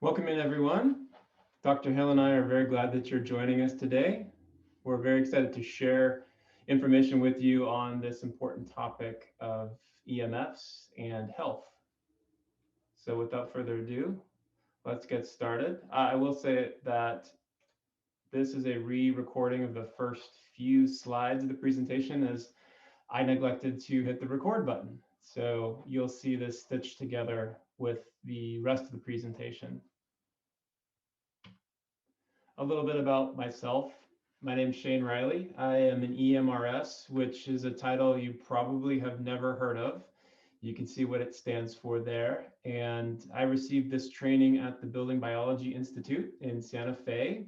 Welcome in, everyone. Dr. Hill and I are very glad that you're joining us today. We're very excited to share information with you on this important topic of EMFs and health. So without further ado, let's get started. I will say that this is a re-recording of the first few slides of the presentation as I neglected to hit the record button. So you'll see this stitched together with the rest of the presentation. A little bit about myself. My name is Shane Reilly. I am an EMRS, which is a title you probably have never heard of. You can see what it stands for there. And I received this training at the Building Biology Institute in Santa Fe.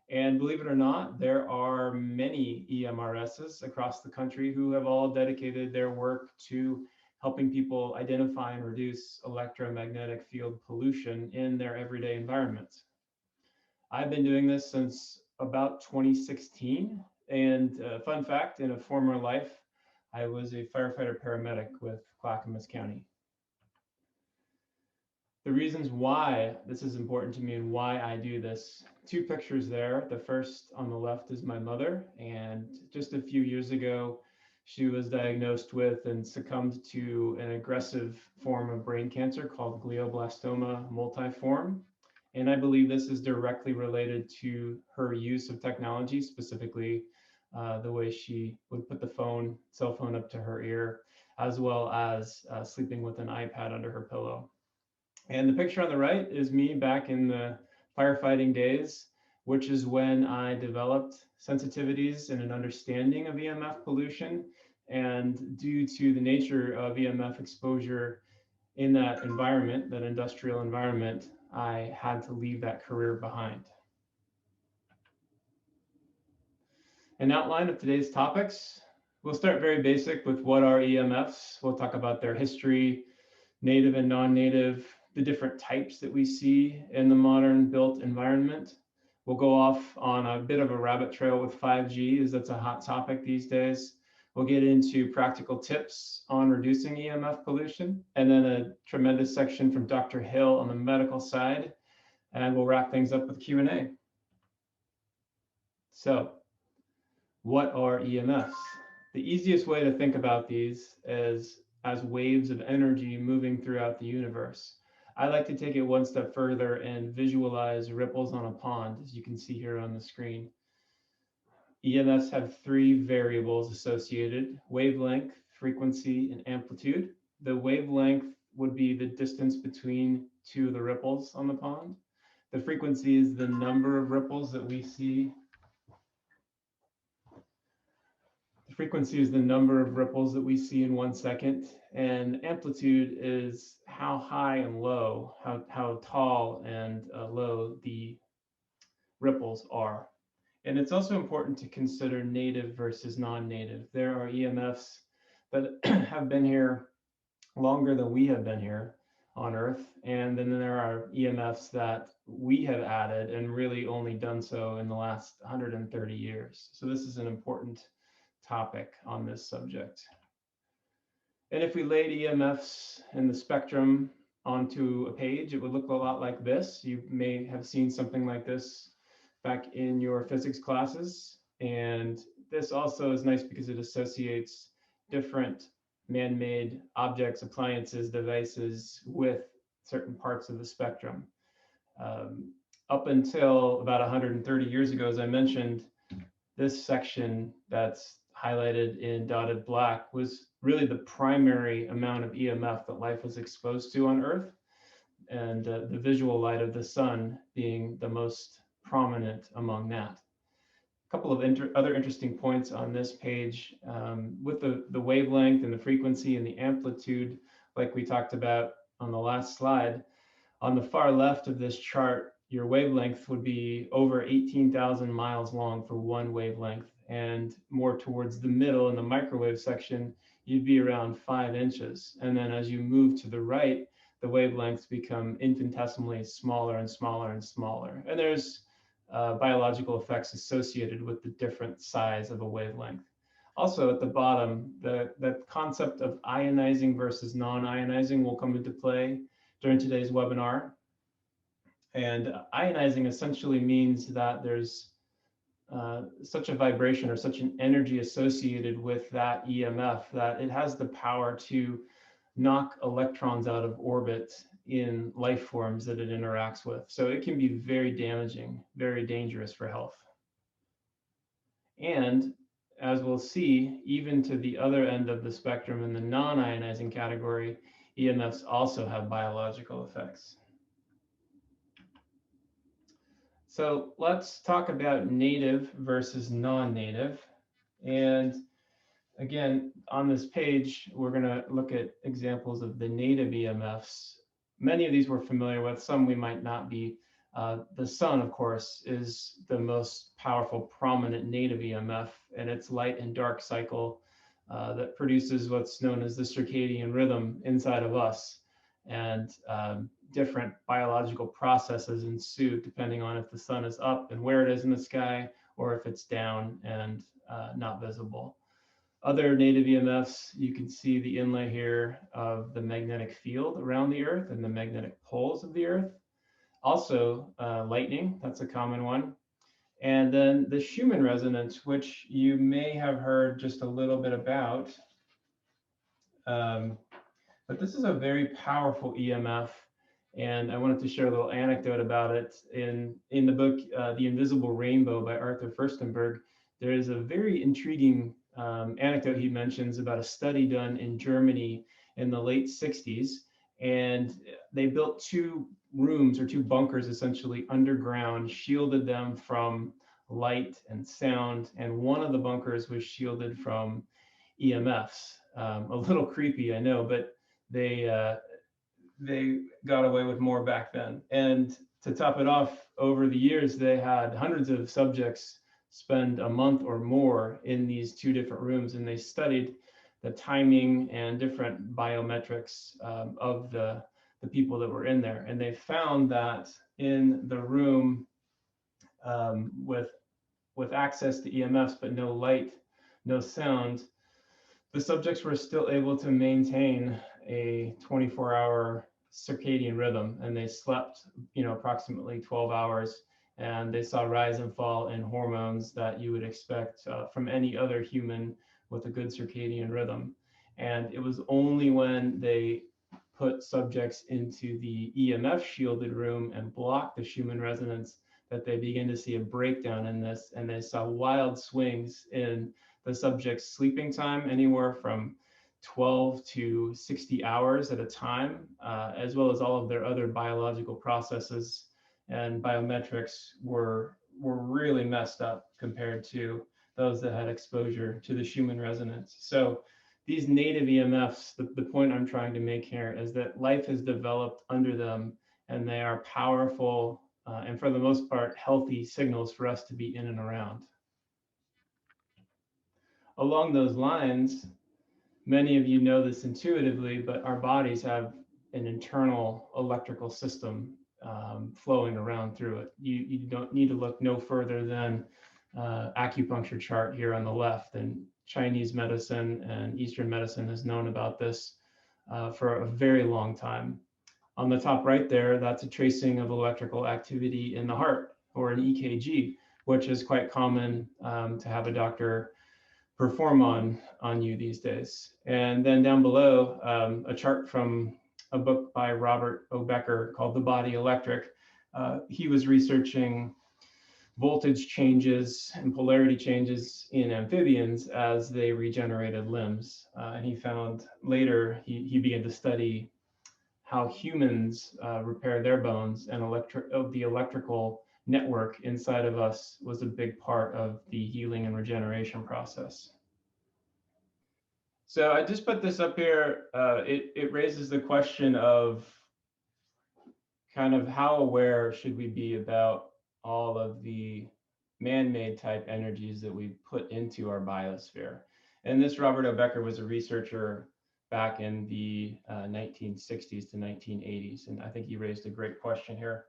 And believe it or not, there are many EMRSs across the country who have all dedicated their work to helping people identify and reduce electromagnetic field pollution in their everyday environments. I've been doing this since about 2016. And fun fact, in a former life, I was a firefighter paramedic with Clackamas County. The reasons why this is important to me and why I do this, two pictures there. The first on the left is my mother. And just a few years ago, she was diagnosed with and succumbed to an aggressive form of brain cancer called glioblastoma multiforme. And I believe this is directly related to her use of technology, specifically the way she would put the cell phone up to her ear, as well as sleeping with an iPad under her pillow. And the picture on the right is me back in the firefighting days, which is when I developed sensitivities and an understanding of EMF pollution. And due to the nature of EMF exposure in that environment, that industrial environment, I had to leave that career behind. An outline of today's topics. We'll start very basic with what are EMFs. We'll talk about their history, native and non-native, the different types that we see in the modern built environment. We'll go off on a bit of a rabbit trail with 5G, as that's a hot topic these days. We'll get into practical tips on reducing EMF pollution, and then a tremendous section from Dr. Hill on the medical side, and we'll wrap things up with Q&A. So, what are EMFs? The easiest way to think about these is as waves of energy moving throughout the universe. I like to take it one step further and visualize ripples on a pond, as you can see here on the screen. EMFs have three variables associated: wavelength, frequency, and amplitude. The wavelength would be the distance between two of the ripples on the pond. The frequency is the number of ripples that we see. The frequency is the number of ripples that we see in 1 second, and amplitude is how high and low, how tall and low the ripples are. And it's also important to consider native versus non-native. There are EMFs that have been here longer than we have been here on Earth, and then there are EMFs that we have added and really only done so in the last 130 years. So this is an important topic on this subject. And if we laid EMFs in the spectrum onto a page, it would look a lot like this. You may have seen something like this back in your physics classes. And this also is nice because it associates different man-made objects, appliances, devices with certain parts of the spectrum. Up until about 130 years ago, as I mentioned, this section that's highlighted in dotted black was really the primary amount of EMF that life was exposed to on Earth, and the visual light of the sun being the most prominent among that. A couple of other interesting points on this page with the wavelength and the frequency and the amplitude, like we talked about on the last slide. On the far left of this chart, your wavelength would be over 18,000 miles long for one wavelength, and more towards the middle in the microwave section, you'd be around 5 inches. And then as you move to the right, the wavelengths become infinitesimally smaller and smaller and smaller. And there's biological effects associated with the different size of a wavelength. Also at the bottom, the concept of ionizing versus non-ionizing will come into play during today's webinar. And ionizing essentially means that there's such a vibration or such an energy associated with that EMF that it has the power to knock electrons out of orbit in life forms that it interacts with. So it can be very damaging, very dangerous for health. And as we'll see, even to the other end of the spectrum in the non-ionizing category, EMFs also have biological effects. So let's talk about native versus non-native. And again, on this page, we're going to look at examples of the native EMFs. Many of these we're familiar with, some we might not be. The sun, of course, is the most powerful, prominent native EMF, and its light and dark cycle that produces what's known as the circadian rhythm inside of us. And different biological processes ensue depending on if the sun is up and where it is in the sky, or if it's down and not visible. Other native EMFs, you can see the inlay here of the magnetic field around the Earth and the magnetic poles of the Earth. Also, lightning, that's a common one. And then the Schumann resonance, which you may have heard just a little bit about. But this is a very powerful EMF. And I wanted to share a little anecdote about it. In the book, The Invisible Rainbow by Arthur Furstenberg, there is a very intriguing anecdote he mentions about a study done in Germany in the late 60s. And they built two rooms or two bunkers essentially underground, shielded them from light and sound. And one of the bunkers was shielded from EMFs. A little creepy, I know, but they got away with more back then. And to top it off, over the years, they had hundreds of subjects spend a month or more in these two different rooms, and they studied the timing and different biometrics of the people that were in there. And they found that in the room with access to EMFs, but no light, no sound, the subjects were still able to maintain a 24-hour circadian rhythm, and they slept, approximately 12 hours, and they saw rise and fall in hormones that you would expect from any other human with a good circadian rhythm. And it was only when they put subjects into the EMF shielded room and blocked the Schumann resonance that they began to see a breakdown in this, and they saw wild swings in the subject's sleeping time, anywhere from 12 to 60 hours at a time, as well as all of their other biological processes and biometrics were really messed up compared to those that had exposure to the Schumann resonance. So these native EMFs, the point I'm trying to make here is that life has developed under them, and they are powerful and for the most part, healthy signals for us to be in and around. Along those lines, many of you know this intuitively, but our bodies have an internal electrical system flowing around through it. You don't need to look no further than acupuncture chart here on the left, and Chinese medicine and Eastern medicine has known about this for a very long time. On the top right there, that's a tracing of electrical activity in the heart, or an EKG, which is quite common to have a doctor perform on you these days. And then down below, a chart from a book by Robert O. Becker called The Body Electric. He was researching voltage changes and polarity changes in amphibians as they regenerated limbs. And he found later, he began to study how humans repair their bones, and the electrical network inside of us was a big part of the healing and regeneration process. So I just put this up here. It raises the question of kind of how aware should we be about all of the man-made type energies that we put into our biosphere. And this Robert O. Becker was a researcher back in the 1960s to 1980s. And I think he raised a great question here.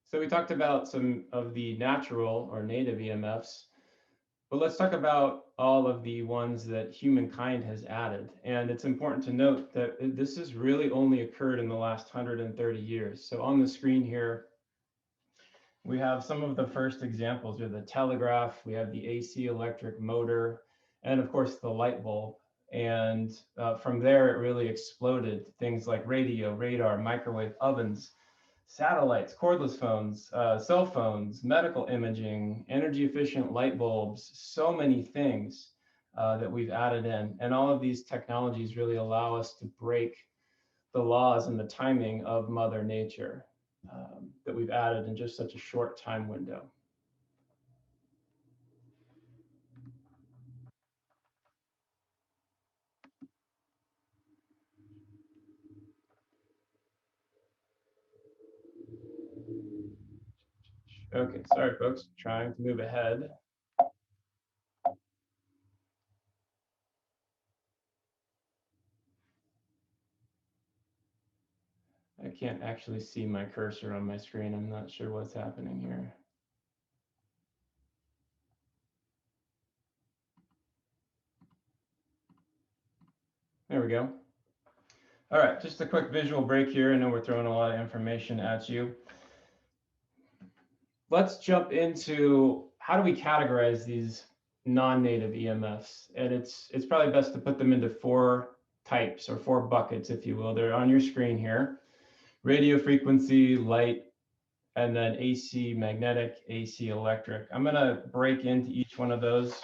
So we talked about some of the natural or native EMFs, But let's talk about all of the ones that humankind has added. And it's important to note that this has really only occurred in the last 130 years. So on the screen here, we have some of the first examples. We have the telegraph, we have the AC electric motor, and of course the light bulb. And from there, it really exploded. Things like radio, radar, microwave ovens, satellites, cordless phones, cell phones, medical imaging, energy efficient light bulbs, so many things that we've added in. And all of these technologies really allow us to break the laws and the timing of Mother Nature that we've added in just such a short time window. Okay, sorry folks, trying to move ahead. I can't actually see my cursor on my screen. I'm not sure what's happening here. There we go. All right, just a quick visual break here. I know we're throwing a lot of information at you. Let's jump into how do we categorize these non-native EMFs? And it's probably best to put them into four types or four buckets, if you will. They're on your screen here: radio frequency, light, and then AC magnetic, AC electric. I'm going to break into each one of those,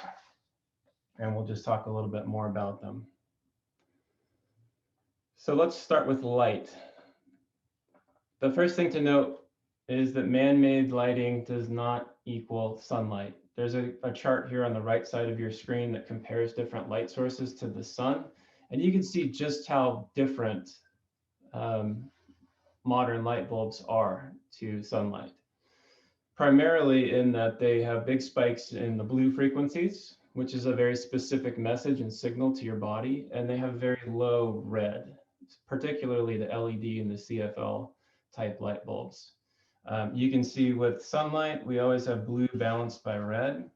and we'll just talk a little bit more about them. So let's start with light. The first thing to note is that man-made lighting does not equal sunlight. There's a chart here on the right side of your screen that compares different light sources to the sun, and you can see just how different modern light bulbs are to sunlight. Primarily in that they have big spikes in the blue frequencies, which is a very specific message and signal to your body, and they have very low red, particularly the LED and the CFL type light bulbs. You can see with sunlight, we always have blue balanced by red.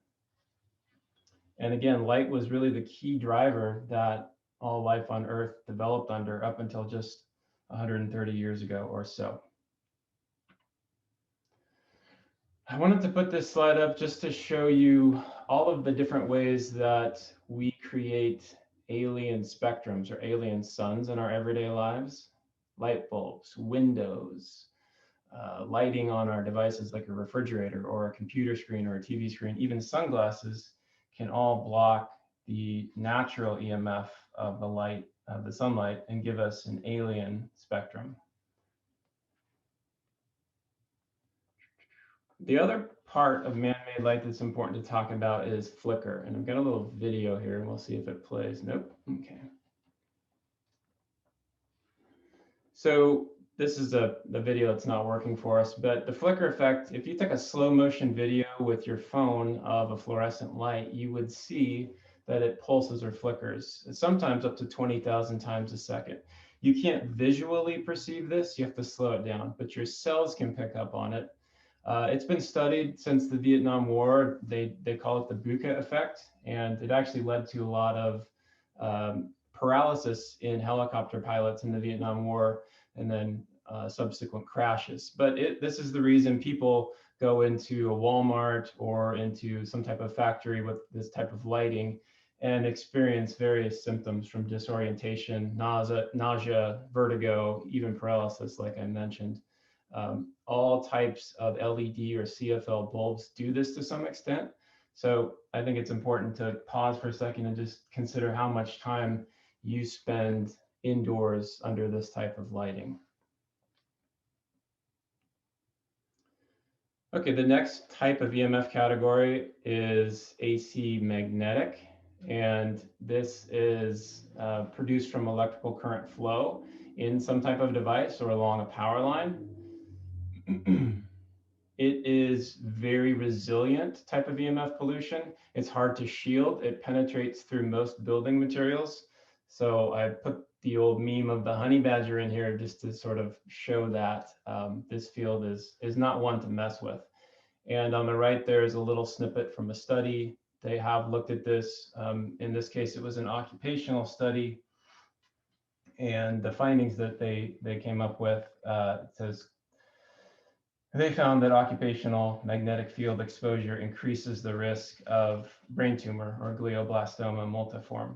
And again, light was really the key driver that all life on Earth developed under up until just 130 years ago or so. I wanted to put this slide up just to show you all of the different ways that we create alien spectrums or alien suns in our everyday lives. Light bulbs, windows, lighting on our devices like a refrigerator or a computer screen or a TV screen, even sunglasses can all block the natural EMF of the light, of the sunlight, and give us an alien spectrum. The other part of man-made light that's important to talk about is flicker. And I've got a little video here and we'll see if it plays. Nope. Okay. So this is the video that's not working for us, but the flicker effect, if you took a slow motion video with your phone of a fluorescent light, you would see that it pulses or flickers, sometimes up to 20,000 times a second. You can't visually perceive this, you have to slow it down, but your cells can pick up on it. It's been studied since the Vietnam War. They call it the Buka effect, and it actually led to a lot of paralysis in helicopter pilots in the Vietnam War, and then subsequent crashes. But this is the reason people go into a Walmart or into some type of factory with this type of lighting and experience various symptoms from disorientation, nausea, vertigo, even paralysis, like I mentioned. All types of LED or CFL bulbs do this to some extent. So I think it's important to pause for a second and just consider how much time you spend indoors under this type of lighting. Okay, the next type of EMF category is AC magnetic, and this is produced from electrical current flow in some type of device or along a power line. It is very resilient type of EMF pollution. It's hard to shield. It penetrates through most building materials. So I put the old meme of the honey badger in here just to sort of show that this field is not one to mess with. And on the right, there's a little snippet from a study they have looked at this. In this case, it was an occupational study, and the findings that they came up with, it says they found that occupational magnetic field exposure increases the risk of brain tumor or glioblastoma multiforme.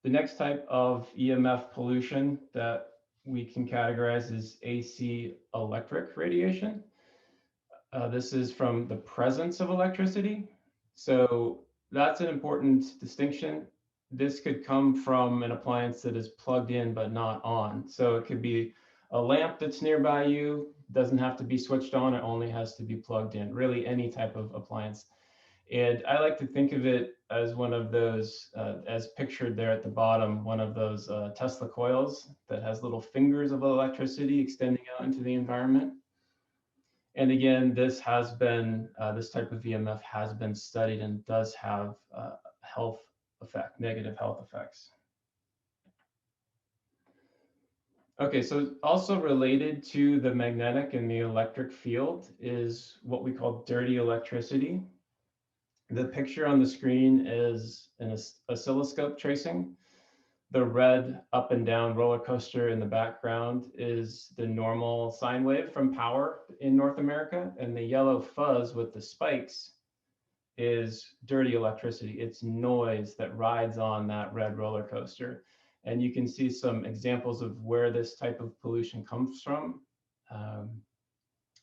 The next type of EMF pollution that we can categorize is AC electric radiation. This is from the presence of electricity. So that's an important distinction. This could come from an appliance that is plugged in but not on. So it could be a lamp that's nearby you, doesn't have to be switched on, it only has to be plugged in, really any type of appliance. And I like to think of it as one of those, as pictured there at the bottom, one of those Tesla coils that has little fingers of electricity extending out into the environment. And again, this has been, this type of EMF has been studied and does have health effect, negative health effects. Okay, so also related to the magnetic and the electric field is what we call dirty electricity. The picture on the screen is an oscilloscope tracing. The red up and down roller coaster in the background is the normal sine wave from power in North America, and the yellow fuzz with the spikes is dirty electricity. It's noise that rides on that red roller coaster. And you can see some examples of where this type of pollution comes from.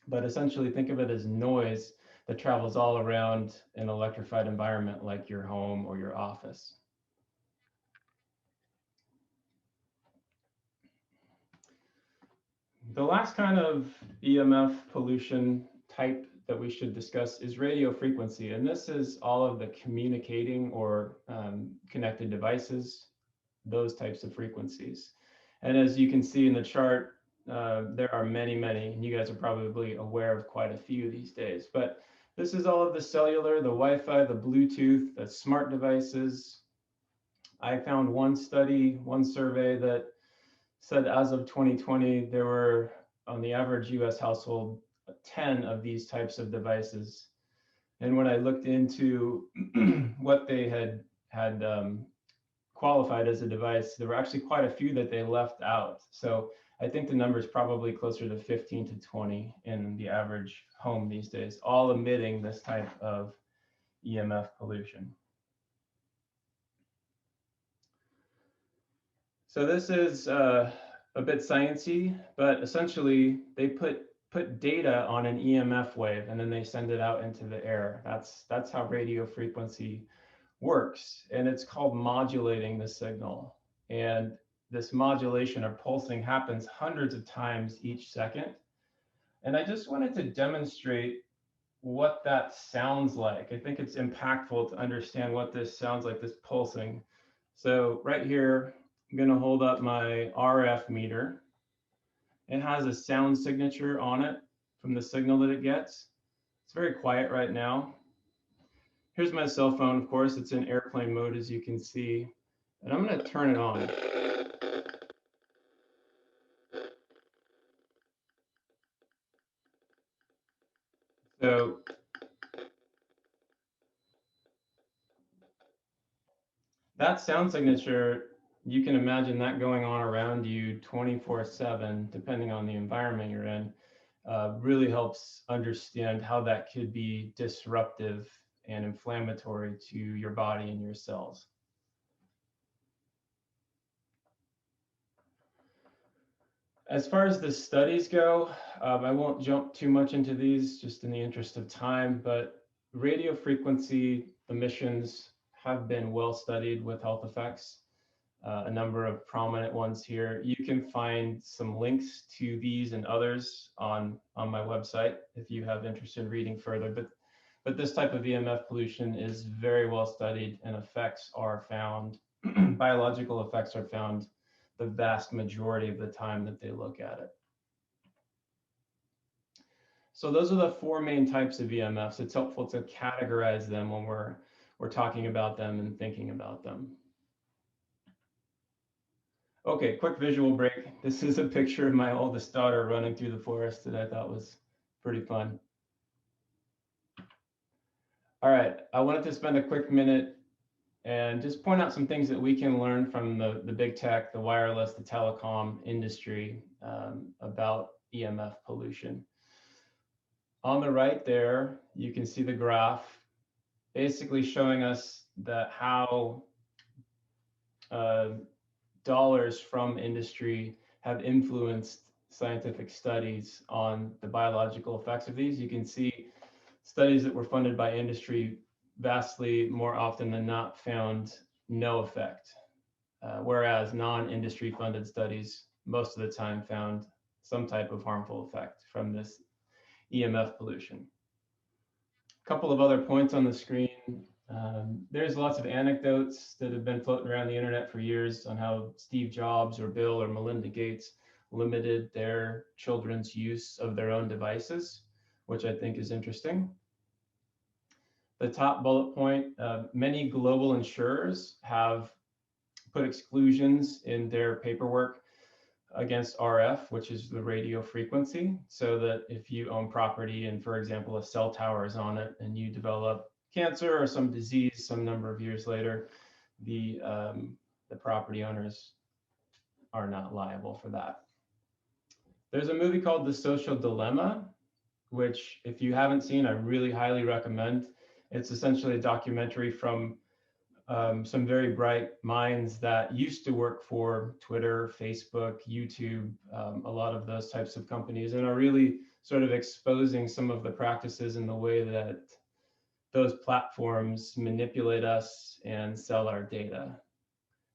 But essentially think of it as noise that travels all around an electrified environment like your home or your office. The last kind of EMF pollution type that we should discuss is radio frequency. And this is all of the communicating or connected devices, those types of frequencies. And as you can see in the chart, there are many, and you guys are probably aware of quite a few these days. But this is all of the cellular, the Wi-Fi, the Bluetooth, the smart devices. I found one study, one survey that said as of 2020, there were, on the average US household, 10 of these types of devices. And when I looked into what they had qualified as a device, there were actually quite a few that they left out. So I think the number is probably closer to 15 to 20 in the average home these days, all emitting this type of EMF pollution. So this is a bit sciencey, but essentially they put data on an EMF wave and then they send it out into the air. That's how radio frequency works, and it's called modulating the signal. And this modulation or pulsing happens hundreds of times each second. And I just wanted to demonstrate what that sounds like. I think it's impactful to understand what this sounds like, this pulsing. So right here, I'm going to hold up my RF meter. It has a sound signature on it from the signal that it gets. It's very quiet right now. Here's my cell phone, of course, it's in airplane mode, as you can see. And I'm going to turn it on. So that sound signature, you can imagine that going on around you 24/7, depending on the environment you're in, really helps understand how that could be disruptive and inflammatory to your body and your cells. As far as the studies go, I won't jump too much into these just in the interest of time, but radio frequency emissions have been well studied with health effects. A number of prominent ones here. You can find some links to these and others on my website if you have interest in reading further. But this type of EMF pollution is very well studied, and effects are found, biological effects are found the vast majority of the time that they look at it. So those are the four main types of EMFs. It's helpful to categorize them when we're talking about them and thinking about them. Okay, quick visual break. This is a picture of my oldest daughter running through the forest that I thought was pretty fun. All right, I wanted to spend a quick minute and just point out some things that we can learn from the big tech, the wireless, the telecom industry about EMF pollution. On the right there, you can see the graph basically showing us that how dollars from industry have influenced scientific studies on the biological effects of these. You can see studies that were funded by industry vastly more often than not found no effect, whereas non-industry funded studies most of the time found some type of harmful effect from this EMF pollution. A couple of other points on the screen. There's lots of anecdotes that have been floating around the internet for years on how Steve Jobs or Bill or Melinda Gates limited their children's use of their own devices, which I think is interesting. The top bullet point, many global insurers have put exclusions in their paperwork against RF, which is the radio frequency, so that if you own property and, for example, a cell tower is on it and you develop cancer or some disease some number of years later, the property owners are not liable for that. There's a movie called The Social Dilemma, which if you haven't seen, I really highly recommend. It's essentially a documentary from some very bright minds that used to work for Twitter, Facebook, YouTube, a lot of those types of companies, and are really sort of exposing some of the practices in the way that those platforms manipulate us and sell our data.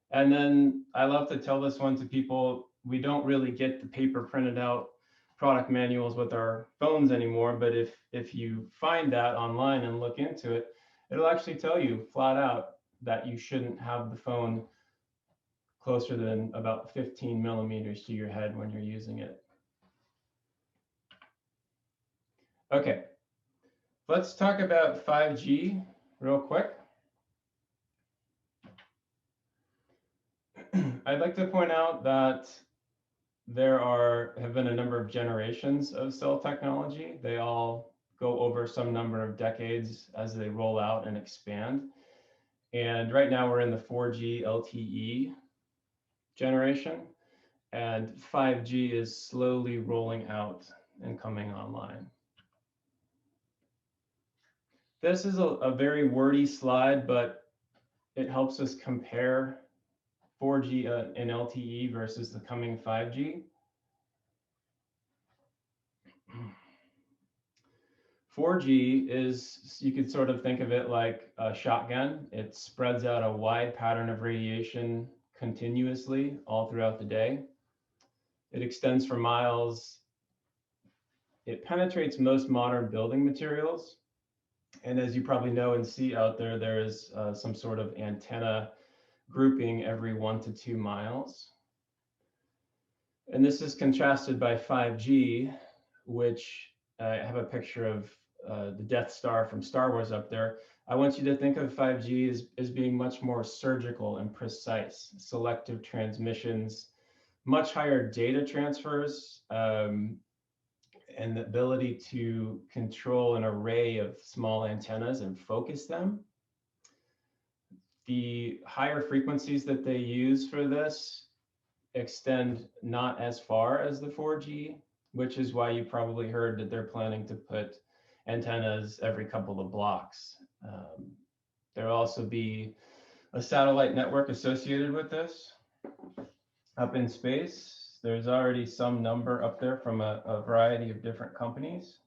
And then I love to tell this one to people, we don't really get the paper printed out product manuals with our phones anymore, but if you find that online and look into it, it'll actually tell you flat out that you shouldn't have the phone closer than about 15 millimeters to your head when you're using it. Okay, let's talk about 5G real quick. I'd like to point out that there have been a number of generations of cell technology. They all go over some number of decades as they roll out and expand. And right now we're in the 4G LTE generation, and 5G is slowly rolling out and coming online. This is a very wordy slide, but it helps us compare 4G and LTE versus the coming 5G. 4G is, you could sort of think of it like a shotgun. It spreads out a wide pattern of radiation continuously all throughout the day. It extends for miles. It penetrates most modern building materials. And as you probably know and see out there, there is some sort of antenna grouping every 1 to 2 miles. And this is contrasted by 5G, which I have a picture of the Death Star from Star Wars up there. I want you to think of 5G as being much more surgical and precise, selective transmissions, much higher data transfers, and the ability to control an array of small antennas and focus them. The higher frequencies that they use for this extend not as far as the 4G, which is why you probably heard that they're planning to put antennas every couple of blocks. There'll also be a satellite network associated with this. Up in space, there's already some number up there from a variety of different companies.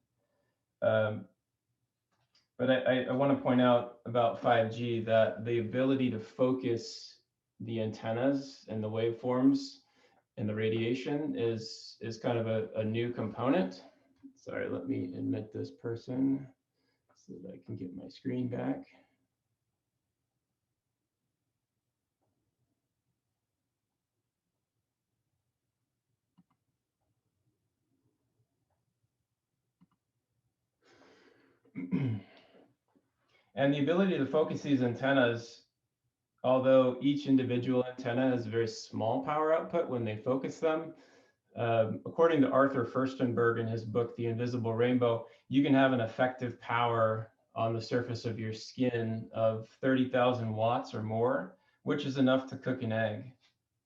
But I want to point out about 5G that the ability to focus the antennas and the waveforms and the radiation is kind of a new component. Sorry, let me admit this person so that I can get my screen back. And the ability to focus these antennas, although each individual antenna has a very small power output when they focus them, according to Arthur Furstenberg in his book, The Invisible Rainbow, you can have an effective power on the surface of your skin of 30,000 watts or more, which is enough to cook an egg.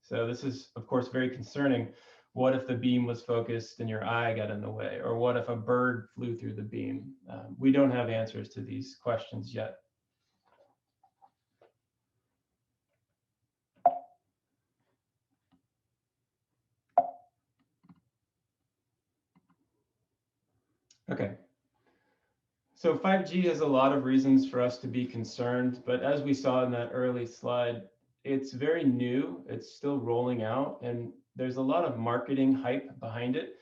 So this is, of course, very concerning. What if the beam was focused and your eye got in the way? Or what if a bird flew through the beam? We don't have answers to these questions yet. Okay. So 5G has a lot of reasons for us to be concerned, but as we saw in that early slide, it's very new. It's still rolling out, and there's a lot of marketing hype behind it.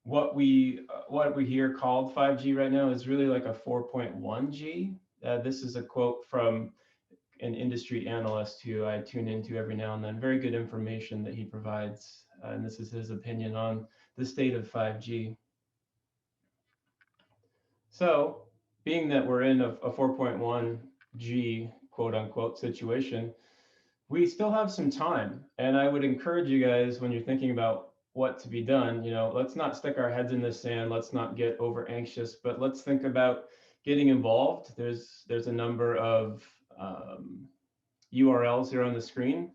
What we hear called 5G right now is really like a 4.1G. This is a quote from an industry analyst who I tune into every now and then. Very good information that he provides, and this is his opinion on the state of 5G. So, being that we're in a 4.1G quote unquote situation, we still have some time. And I would encourage you guys, when you're thinking about what to be done, let's not stick our heads in the sand. Let's not get over anxious, but let's think about getting involved. There's a number of URLs here on the screen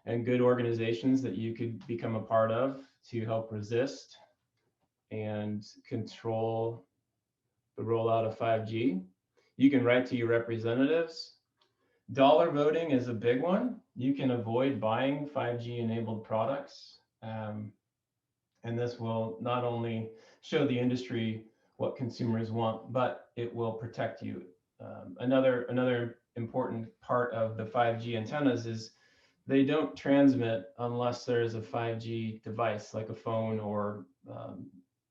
and good organizations that you could become a part of to help resist and control the rollout of 5G. You can write to your representatives. Dollar voting is a big one. You can avoid buying 5G enabled products. And this will not only show the industry what consumers want, but it will protect you. Another important part of the 5G antennas is they don't transmit unless there's a 5G device like a phone or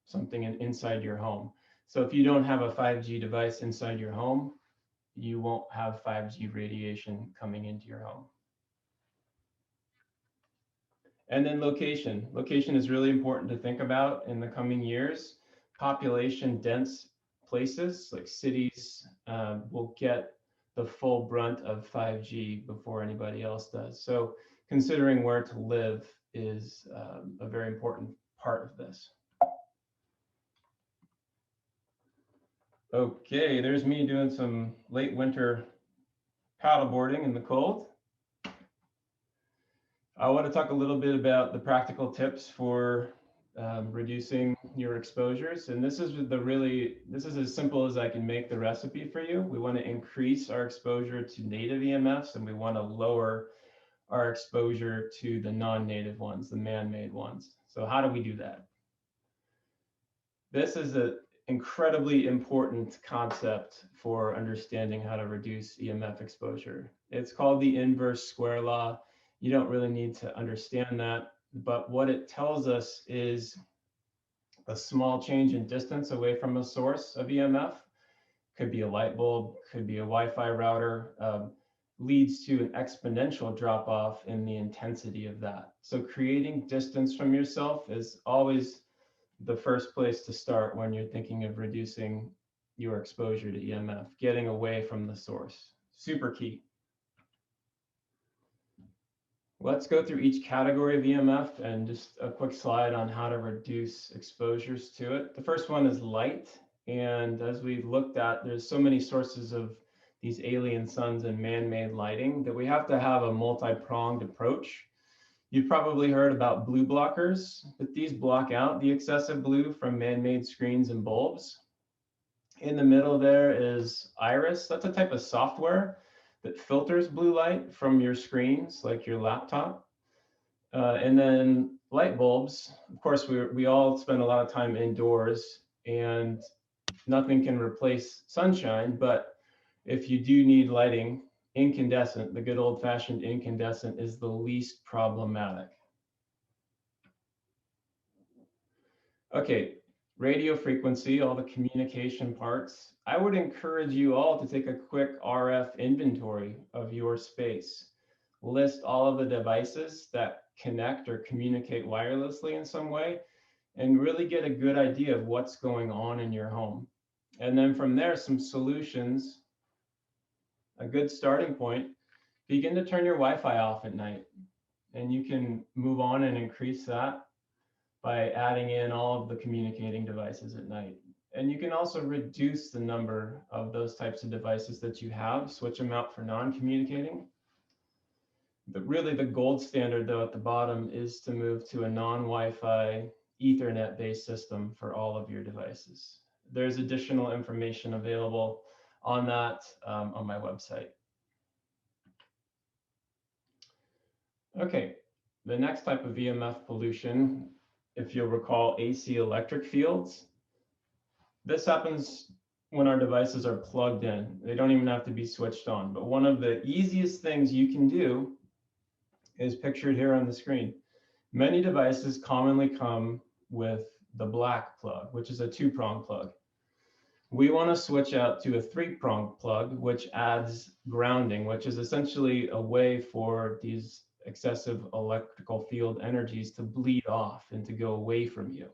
something inside your home. So if you don't have a 5G device inside your home, you won't have 5G radiation coming into your home. And then location. Location is really important to think about in the coming years. Population dense places like cities will get the full brunt of 5G before anybody else does. So considering where to live is a very important part of this. Okay, there's me doing some late winter paddleboarding in the cold. I want to talk a little bit about the practical tips for reducing your exposures. And this is as simple as I can make the recipe for you. We want to increase our exposure to native EMFs, and we want to lower our exposure to the non-native ones, the man-made ones. So how do we do that? This is an incredibly important concept for understanding how to reduce EMF exposure. It's called the inverse square law. You don't really need to understand that, but what it tells us is a small change in distance away from a source of EMF, could be a light bulb, could be a Wi-Fi router, leads to an exponential drop off in the intensity of that. So creating distance from yourself is always the first place to start when you're thinking of reducing your exposure to EMF, getting away from the source. Super key. Let's go through each category of EMF and just a quick slide on how to reduce exposures to it. The first one is light. And as we've looked at, there's so many sources of these alien suns and man-made lighting that we have to have a multi-pronged approach. You've probably heard about blue blockers, but these block out the excessive blue from man-made screens and bulbs. In the middle there is Iris. That's a type of software that filters blue light from your screens, like your laptop. And then light bulbs. Of course, we all spend a lot of time indoors, and nothing can replace sunshine, but if you do need lighting, incandescent, the good old-fashioned incandescent, is the least problematic. Okay, radio frequency, all the communication parts. I would encourage you all to take a quick RF inventory of your space. List all of the devices that connect or communicate wirelessly in some way, and really get a good idea of what's going on in your home. And then from there, some solutions. A good starting point, begin to turn your Wi-Fi off at night. And you can move on and increase that by adding in all of the communicating devices at night. And you can also reduce the number of those types of devices that you have, switch them out for non-communicating. But really the gold standard though at the bottom is to move to a non-Wi-Fi Ethernet-based system for all of your devices. There's additional information available on that on my website. Okay, the next type of EMF pollution, if you'll recall, AC electric fields. This happens when our devices are plugged in. They don't even have to be switched on. But one of the easiest things you can do is pictured here on the screen. Many devices commonly come with the black plug, which is a 2-prong plug. We want to switch out to a 3-prong plug, which adds grounding, which is essentially a way for these excessive electrical field energies to bleed off and to go away from you.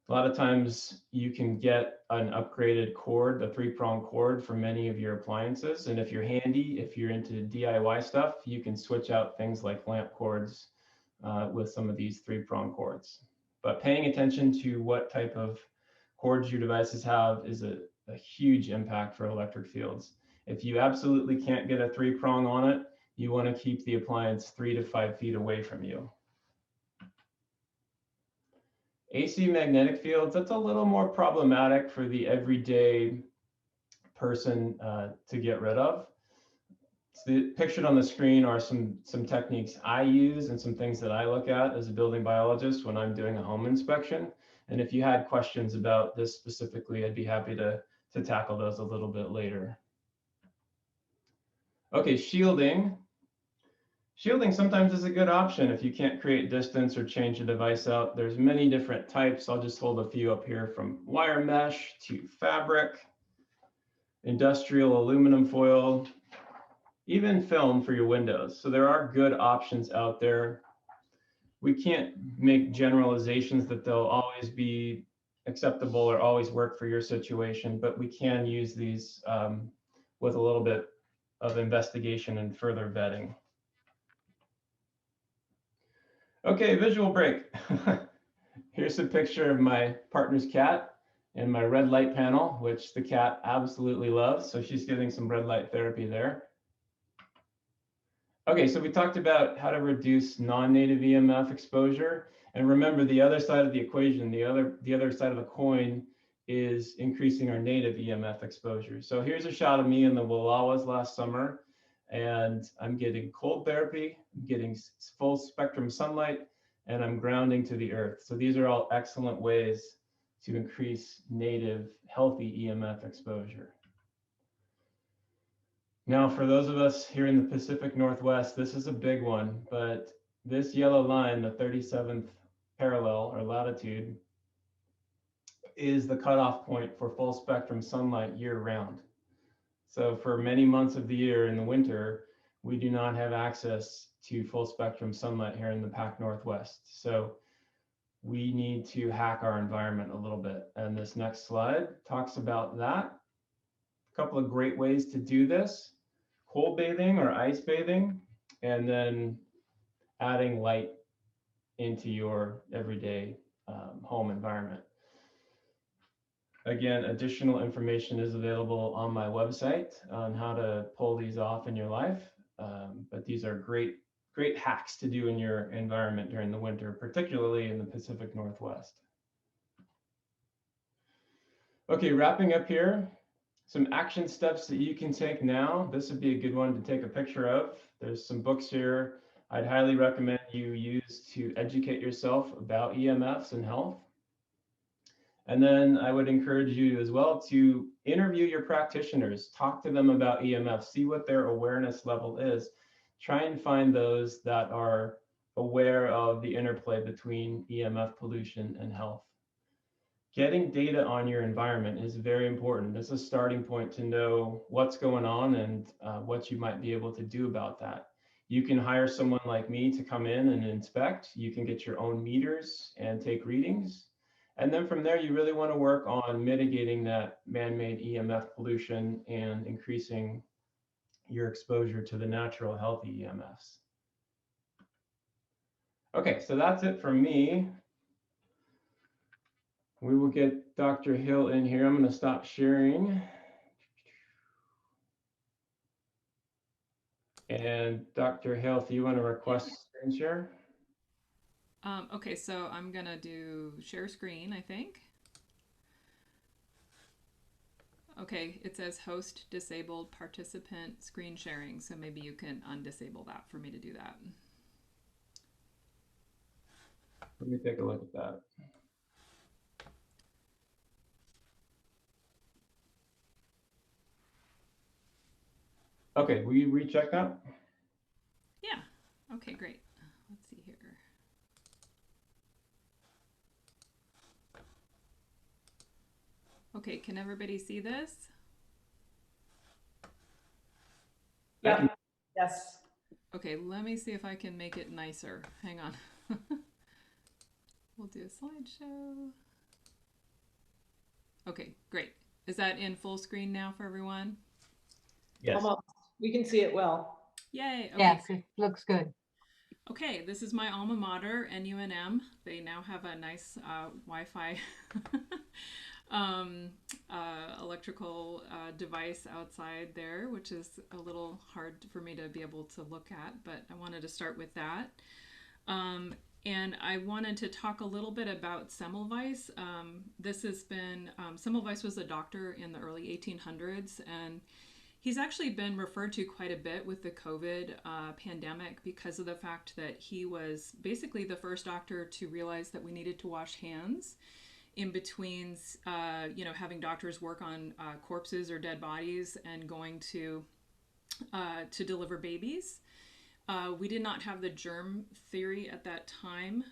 A lot of times you can get an upgraded cord, the 3-prong cord for many of your appliances. And if you're handy, if you're into DIY stuff, you can switch out things like lamp cords with some of these 3-prong cords. But paying attention to what type of cords your devices have is a huge impact for electric fields. If you absolutely can't get a 3-prong on it, you want to keep the appliance 3 to 5 feet away from you. AC magnetic fields, that's a little more problematic for the everyday person to get rid of. So pictured on the screen are some techniques I use and some things that I look at as a building biologist when I'm doing a home inspection. And if you had questions about this specifically, I'd be happy to tackle those a little bit later. Okay, shielding. Shielding sometimes is a good option if you can't create distance or change the device out. There's many different types. I'll just hold a few up here, from wire mesh to fabric, industrial aluminum foil, even film for your windows. So there are good options out there. We can't make generalizations that they'll always be acceptable or always work for your situation, but we can use these with a little bit of investigation and further vetting. Okay, visual break. Here's a picture of my partner's cat and my red light panel, which the cat absolutely loves. So she's getting some red light therapy there. Okay, so we talked about how to reduce non-native EMF exposure. And remember, the other side of the equation, the other side of the coin is increasing our native EMF exposure. So here's a shot of me in the Willawas last summer, and I'm getting cold therapy, I'm getting full spectrum sunlight, and I'm grounding to the earth. So these are all excellent ways to increase native healthy EMF exposure. Now, for those of us here in the Pacific Northwest, this is a big one, but this yellow line, the 37th parallel or latitude, is the cutoff point for full spectrum sunlight year round. So for many months of the year in the winter, we do not have access to full spectrum sunlight here in the Pac Northwest. So we need to hack our environment a little bit. And this next slide talks about that. A couple of great ways to do this: cold bathing or ice bathing, and then adding light into your everyday home environment. Again, additional information is available on my website on how to pull these off in your life. But these are great hacks to do in your environment during the winter, particularly in the Pacific Northwest. Okay, wrapping up here, some action steps that you can take now. This would be a good one to take a picture of. There's some books here I'd highly recommend you use to educate yourself about EMFs and health. And then I would encourage you as well to interview your practitioners, talk to them about EMFs, see what their awareness level is. Try and find those that are aware of the interplay between EMF pollution and health. Getting data on your environment is very important. It's a starting point to know what's going on and what you might be able to do about that. You can hire someone like me to come in and inspect. You can get your own meters and take readings. And then from there, you really want to work on mitigating that man-made EMF pollution and increasing your exposure to the natural healthy EMFs. Okay, so that's it from me. We will get Dr. Hill in here. I'm going to stop sharing. And Dr. Hill, if you want to request screen share. Okay, so I'm gonna do share screen, I think. Okay, it says host disabled participant screen sharing, so maybe you can undisable that for me to do that. Let me take a look at that. Okay, will you recheck that? Yeah, okay, great. Let's see here. Okay, can everybody see this? I can. Yep. Yes. Okay, let me see if I can make it nicer. Hang on. We'll do a slideshow. Okay, great. Is that in full screen now for everyone? Yes. Almost. We can see it well. Yay. Okay, Yes, great. it looks good. Okay, this is my alma mater, NUNM. They now have a nice Wi-Fi electrical device outside there, which is a little hard for me to be able to look at, but I wanted to start with that. And I wanted to talk a little bit about Semmelweis. This has been, Semmelweis was a doctor in the early 1800s, and he's actually been referred to quite a bit with the COVID pandemic because of the fact that he was basically the first doctor to realize that we needed to wash hands in between, having doctors work on corpses or dead bodies and going to deliver babies. We did not have the germ theory at that time.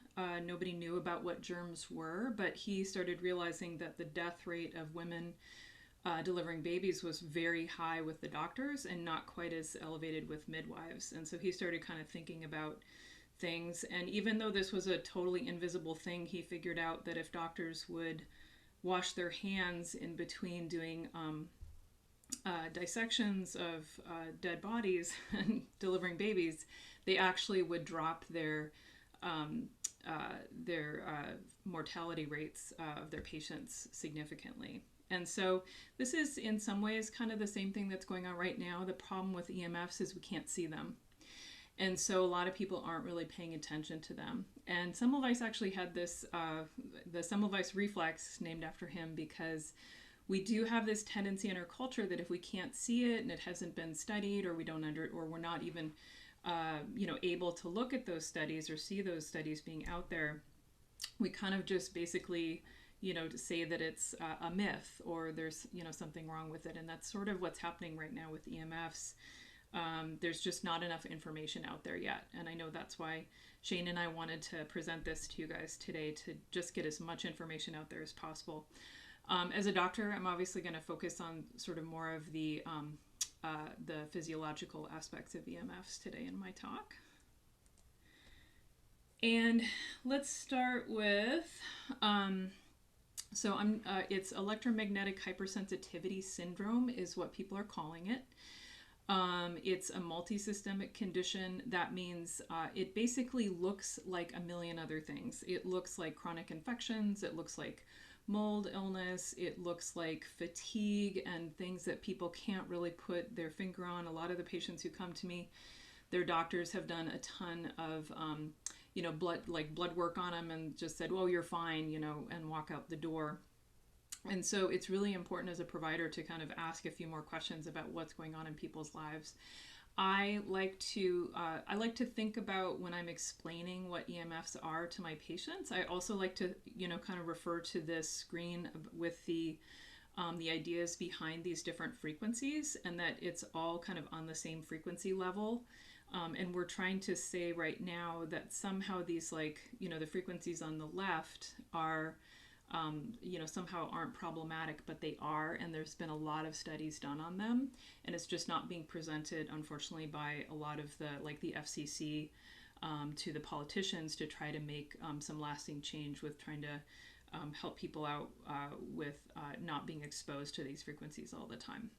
Nobody knew about what germs were, but he started realizing that the death rate of women delivering babies was very high with the doctors and not quite as elevated with midwives. And so he started kind of thinking about things. And even though this was a totally invisible thing, he figured out that if doctors would wash their hands in between doing dissections of dead bodies and delivering babies, they actually would drop um, mortality rates of their patients significantly. And so this is in some ways kind of the same thing that's going on right now. The problem with EMFs is we can't see them. And so a lot of people aren't really paying attention to them. And Semmelweis actually had this, the Semmelweis reflex named after him because we do have this tendency in our culture that if we can't see it and it hasn't been studied, or we don't or we're not even able to look at those studies or see those studies being out there, we kind of just basically to say that it's a myth or there's something wrong with it. And that's sort of what's happening right now with EMFs. There's just not enough information out there yet, and I know that's why Shane and I wanted to present this to you guys today, to just get as much information out there as possible. As a doctor, I'm obviously going to focus on sort of more of the physiological aspects of EMFs today in my talk. And let's start with it's electromagnetic hypersensitivity syndrome is what people are calling it. It's a multisystemic condition. That means it basically looks like a million other things. It looks like chronic infections. It looks like mold illness. It looks like fatigue and things that people can't really put their finger on. A lot of the patients who come to me, their doctors have done a ton of blood work on them and just said, "Well, you're fine," and walk out the door. And so it's really important as a provider to kind of ask a few more questions about what's going on in people's lives. I like to think about when I'm explaining what EMFs are to my patients. I also like to kind of refer to this screen with the ideas behind these different frequencies, and that it's all kind of on the same frequency level. And we're trying to say right now that somehow these the frequencies on the left are somehow aren't problematic, but they are, and there's been a lot of studies done on them, and it's just not being presented, unfortunately, by a lot of the FCC to the politicians to try to make some lasting change with trying to help people out with not being exposed to these frequencies all the time.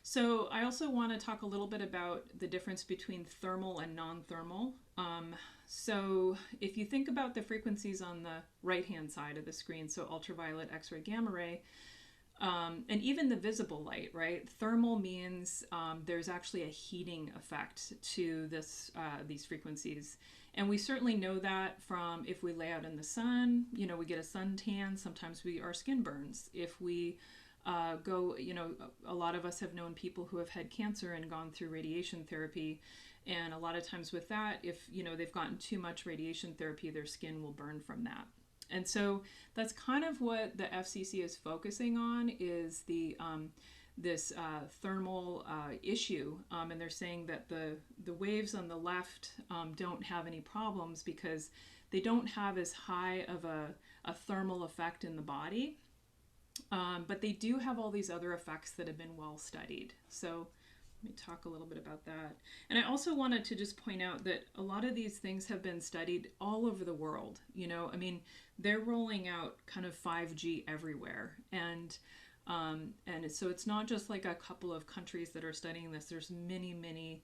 So I also want to talk a little bit about the difference between thermal and non-thermal. So if you think about the frequencies on the right-hand side of the screen, so ultraviolet, X-ray, gamma ray, and even the visible light, right? Thermal means there's actually a heating effect to these frequencies. And we certainly know that from if we lay out in the sun, you know, we get a suntan, sometimes our skin burns. If we go, you know, a lot of us have known people who have had cancer and gone through radiation therapy. And a lot of times with that, if, you know, they've gotten too much radiation therapy, their skin will burn from that. And so that's kind of what the FCC is focusing on, is this thermal issue. And they're saying that the waves on the left don't have any problems because they don't have as high of a thermal effect in the body. But they do have all these other effects that have been well studied. So let me talk a little bit about that. And I also wanted to just point out that a lot of these things have been studied all over the world. You know, I mean, they're rolling out kind of 5G everywhere. And so it's not just like a couple of countries that are studying this. There's many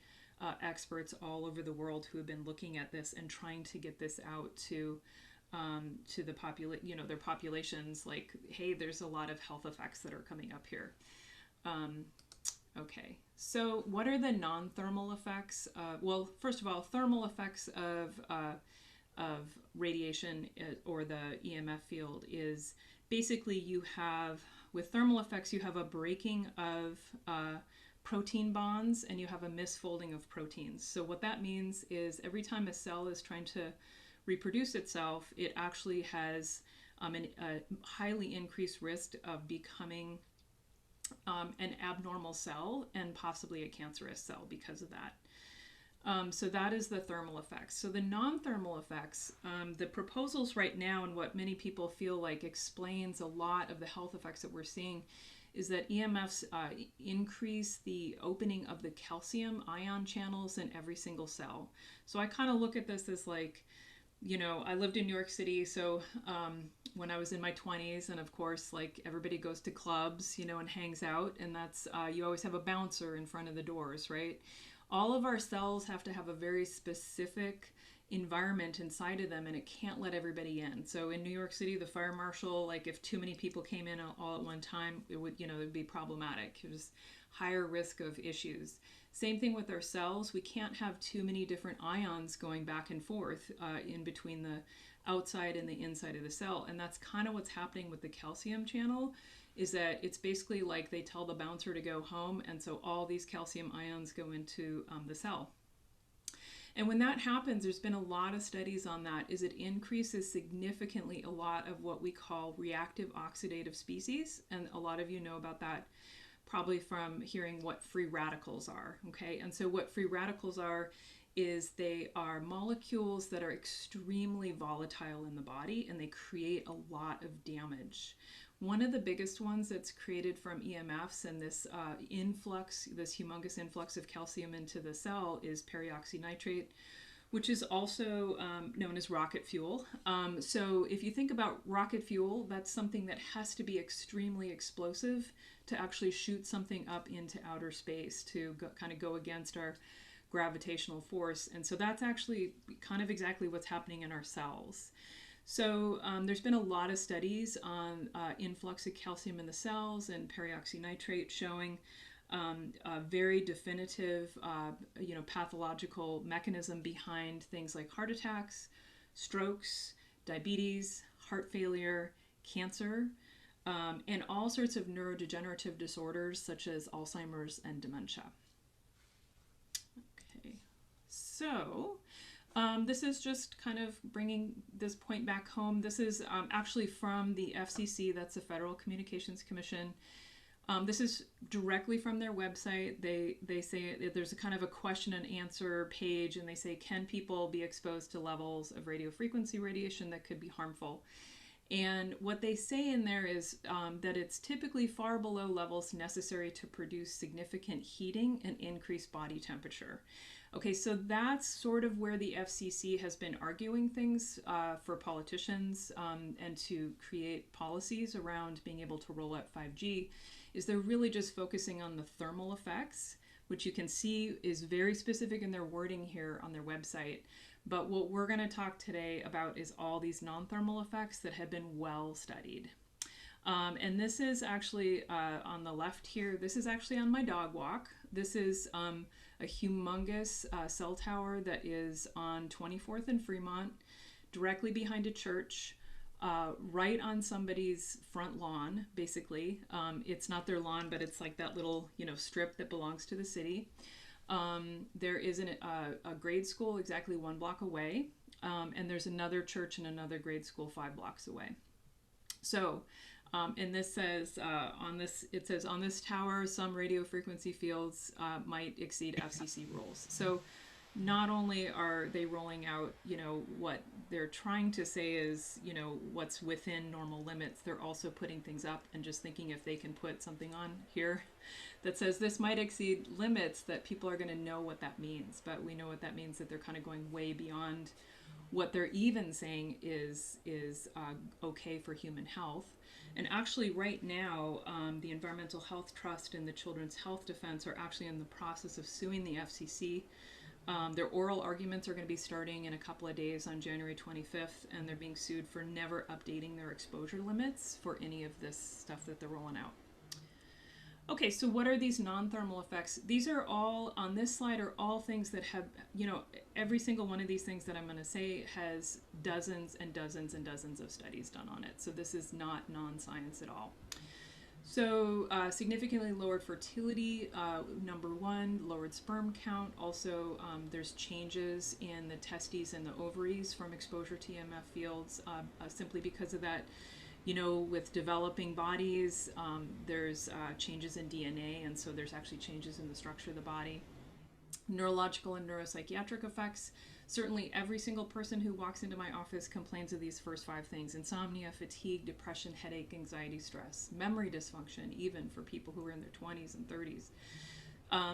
experts all over the world who have been looking at this and trying to get this out to the their populations, like, hey, there's a lot of health effects that are coming up here. Okay, so what are the non-thermal effects? Well, first of all, thermal effects of radiation or the EMF field is basically with thermal effects, you have a breaking of protein bonds and you have a misfolding of proteins. So what that means is every time a cell is trying to reproduce itself, it actually has a highly increased risk of becoming an abnormal cell and possibly a cancerous cell because of that. So that is the thermal effects. So the non-thermal effects, the proposals right now and what many people feel like explains a lot of the health effects that we're seeing is that EMFs increase the opening of the calcium ion channels in every single cell. So I kind of look at this as like, you know, I lived in New York City, so when I was in my 20s, and of course, like, everybody goes to clubs, you know, and hangs out, and that's, you always have a bouncer in front of the doors, right? All of our cells have to have a very specific environment inside of them, and it can't let everybody in. So in New York City, the fire marshal, like, if too many people came in all at one time, it would, you know, it would be problematic. There's higher risk of issues. Same thing with our cells. We can't have too many different ions going back and forth in between the outside and the inside of the cell. And that's kind of what's happening with the calcium channel, is that it's basically like they tell the bouncer to go home, and so all these calcium ions go into the cell. And when that happens, there's been a lot of studies on that, is it increases significantly a lot of what we call reactive oxidative species. And a lot of you know about that probably from hearing what free radicals are, okay? And so what free radicals are is they are molecules that are extremely volatile in the body, and they create a lot of damage. One of the biggest ones that's created from EMFs and this this humongous influx of calcium into the cell is peroxynitrate, which is also known as rocket fuel. So if you think about rocket fuel, that's something that has to be extremely explosive to actually shoot something up into outer space to kind of go against our gravitational force. And so that's actually kind of exactly what's happening in our cells. So there's been a lot of studies on influx of calcium in the cells and peroxynitrate showing a very definitive, pathological mechanism behind things like heart attacks, strokes, diabetes, heart failure, cancer, and all sorts of neurodegenerative disorders such as Alzheimer's and dementia. Okay, so this is just kind of bringing this point back home. This is actually from the FCC, that's the Federal Communications Commission. This is directly from their website. They say there's a kind of a question and answer page, and they say, can people be exposed to levels of radio frequency radiation that could be harmful? And what they say in there is that it's typically far below levels necessary to produce significant heating and increased body temperature. Okay, so that's sort of where the FCC has been arguing things for politicians and to create policies around being able to roll out 5G, is they're really just focusing on the thermal effects, which you can see is very specific in their wording here on their website. But what we're going to talk today about is all these non-thermal effects that have been well studied. And this is actually on the left here. This is actually on my dog walk. This is a humongous cell tower that is on 24th and Fremont, directly behind a church, right on somebody's front lawn, basically. It's not their lawn, but it's like that little, strip that belongs to the city. There is a grade school exactly 1 block away, and there's another church and another grade school 5 blocks away. So, and this says on this tower, some radio frequency fields might exceed FCC rules. So, not only are they rolling out, what they're trying to say is, what's within normal limits, they're also putting things up and just thinking if they can put something on here that says this might exceed limits, that people are going to know what that means. But we know what that means, that they're kind of going way beyond what they're even saying is okay for human health. And actually right now, the Environmental Health Trust and the Children's Health Defense are actually in the process of suing the FCC. Their oral arguments are going to be starting in a couple of days on January 25th, and they're being sued for never updating their exposure limits for any of this stuff that they're rolling out. Okay, so what are these non-thermal effects? These are all, on this slide, are all things that have, every single one of these things that I'm going to say has dozens and dozens and dozens of studies done on it. So this is not non-science at all. So significantly lowered fertility, number 1, lowered sperm count. Also, there's changes in the testes and the ovaries from exposure to EMF fields simply because of that. With developing bodies, there's changes in DNA, and so there's actually changes in the structure of the body. Neurological and neuropsychiatric effects. Certainly every single person who walks into my office complains of these first 5 things: insomnia, fatigue, depression, headache, anxiety, stress, memory dysfunction, even for people who are in their 20s and 30s.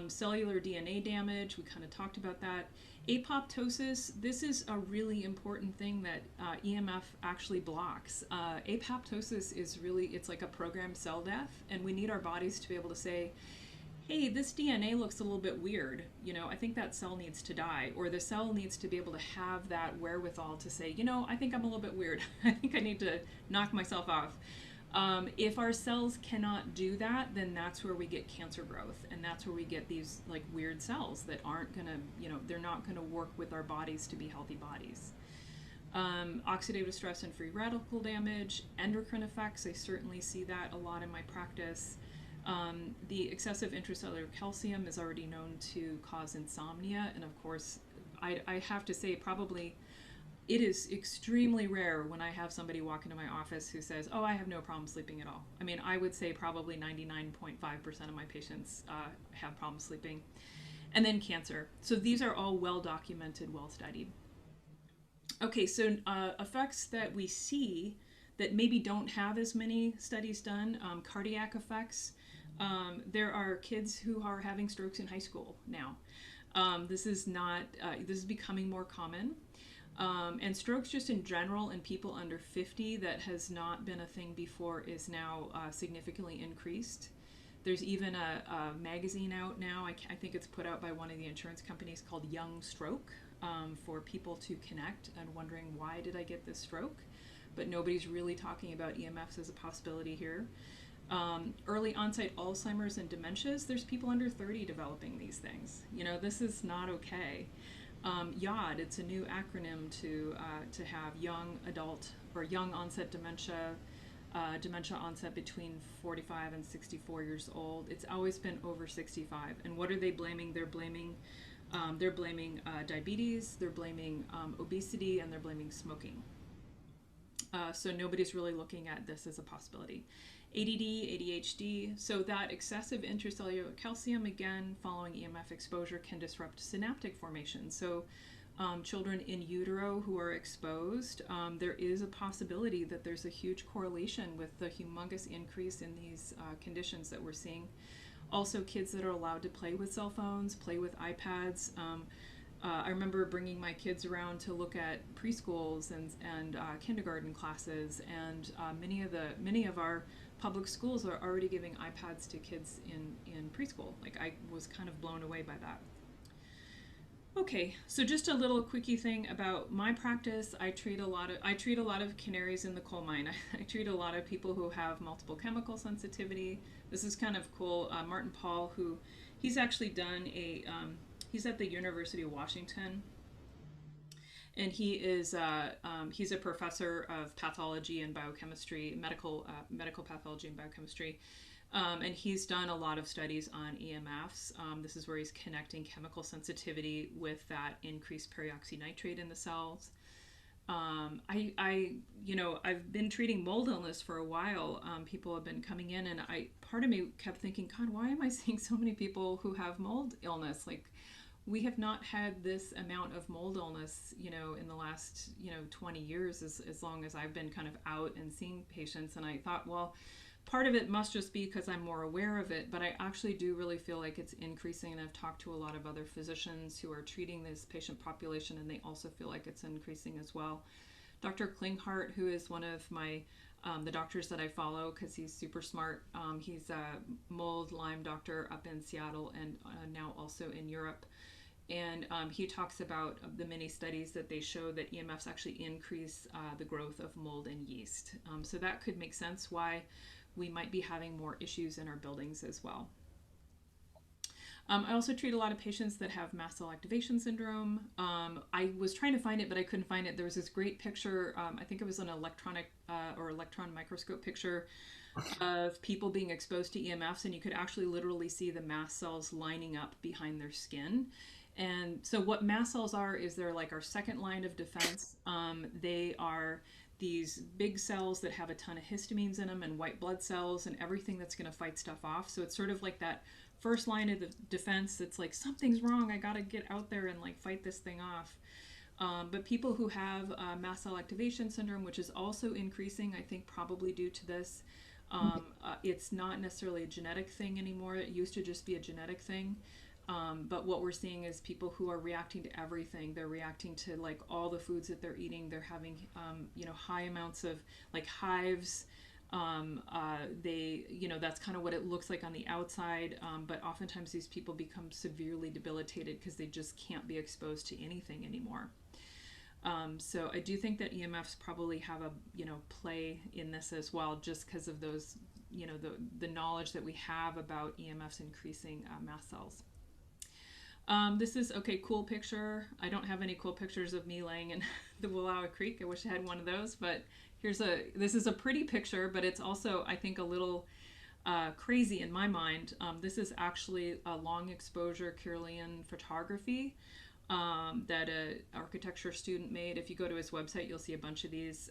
Cellular DNA damage, we kind of talked about that. Apoptosis, this is a really important thing that EMF actually blocks. Apoptosis is really, it's like a programmed cell death, and we need our bodies to be able to say, hey, this DNA looks a little bit weird. I think that cell needs to die, or the cell needs to be able to have that wherewithal to say, I think I'm a little bit weird. I think I need to knock myself off. If our cells cannot do that, then that's where we get cancer growth, and that's where we get these like weird cells that aren't gonna, they're not gonna work with our bodies to be healthy bodies. Oxidative stress and free radical damage, endocrine effects, I certainly see that a lot in my practice. The excessive intracellular calcium is already known to cause insomnia, and of course, I have to say probably it is extremely rare when I have somebody walk into my office who says, oh, I have no problem sleeping at all. I mean, I would say probably 99.5% of my patients have problems sleeping. And then cancer. So these are all well documented, well studied. Okay, so effects that we see that maybe don't have as many studies done, cardiac effects. There are kids who are having strokes in high school now. This is becoming more common. And strokes just in general in people under 50, that has not been a thing before, is now significantly increased. There's even a magazine out now, I think it's put out by one of the insurance companies, called Young Stroke, for people to connect and wondering, why did I get this stroke? But nobody's really talking about EMFs as a possibility here. Early onset Alzheimer's and dementias, there's people under 30 developing these things. This is not okay. YOD, it's a new acronym to have young adult or young onset dementia, dementia onset between 45 and 64 years old. It's always been over 65. And what are they blaming? They're blaming diabetes, they're blaming obesity, and they're blaming smoking. So nobody's really looking at this as a possibility. ADD, ADHD, so that excessive intracellular calcium, again, following EMF exposure, can disrupt synaptic formation. So children in utero who are exposed, there is a possibility that there's a huge correlation with the humongous increase in these conditions that we're seeing. Also, kids that are allowed to play with cell phones, play with iPads. I remember bringing my kids around to look at preschools and kindergarten classes, and many of our public schools are already giving iPads to kids in preschool. Like, I was kind of blown away by that. Okay, so just a little quickie thing about my practice. I treat a lot of canaries in the coal mine. I treat a lot of people who have multiple chemical sensitivity. This is kind of cool. Martin Paul, who he's actually done he's at the University of Washington, and he's a professor of pathology and biochemistry, medical pathology and biochemistry. And he's done a lot of studies on EMFs. This is where he's connecting chemical sensitivity with that increased peroxynitrate in the cells. I've been treating mold illness for a while. People have been coming in, and part of me kept thinking, God, why am I seeing so many people who have mold illness? Like, we have not had this amount of mold illness, in the last, 20 years, as long as I've been kind of out and seeing patients. And I thought, well, part of it must just be because I'm more aware of it, but I actually do really feel like it's increasing, and I've talked to a lot of other physicians who are treating this patient population, and they also feel like it's increasing as well. Dr. Klinghardt, who is one of my the doctors that I follow because he's super smart, he's a mold Lyme doctor up in Seattle and now also in Europe. And he talks about the many studies that they show that EMFs actually increase the growth of mold and yeast. So that could make sense why we might be having more issues in our buildings as well. I also treat a lot of patients that have mast cell activation syndrome. I was trying to find it, but I couldn't find it. There was this great picture, I think it was an electron microscope picture of people being exposed to EMFs, and you could actually literally see the mast cells lining up behind their skin. And so what mast cells are is they're like our second line of defense. They are these big cells that have a ton of histamines in them and white blood cells and everything that's going to fight stuff off. So it's sort of like that first line of the defense that's like, something's wrong, I got to get out there and like fight this thing off. But people who have mast cell activation syndrome, which is also increasing, I think probably due to this, it's not necessarily a genetic thing anymore. It used to just be a genetic thing. But what we're seeing is people who are reacting to everything. They're reacting to like all the foods that they're eating. They're having, high amounts of like hives. That's kind of what it looks like on the outside. But oftentimes these people become severely debilitated because they just can't be exposed to anything anymore. So I do think that EMFs probably have a, play in this as well, just because of those, the knowledge that we have about EMFs increasing mast cells. This is, cool picture. I don't have any cool pictures of me laying in the Wallowa Creek. I wish I had one of those, but this is a pretty picture, but it's also, I think, a little crazy in my mind. This is actually a long exposure Kirlian photography that an architecture student made. If you go to his website, you'll see a bunch of these.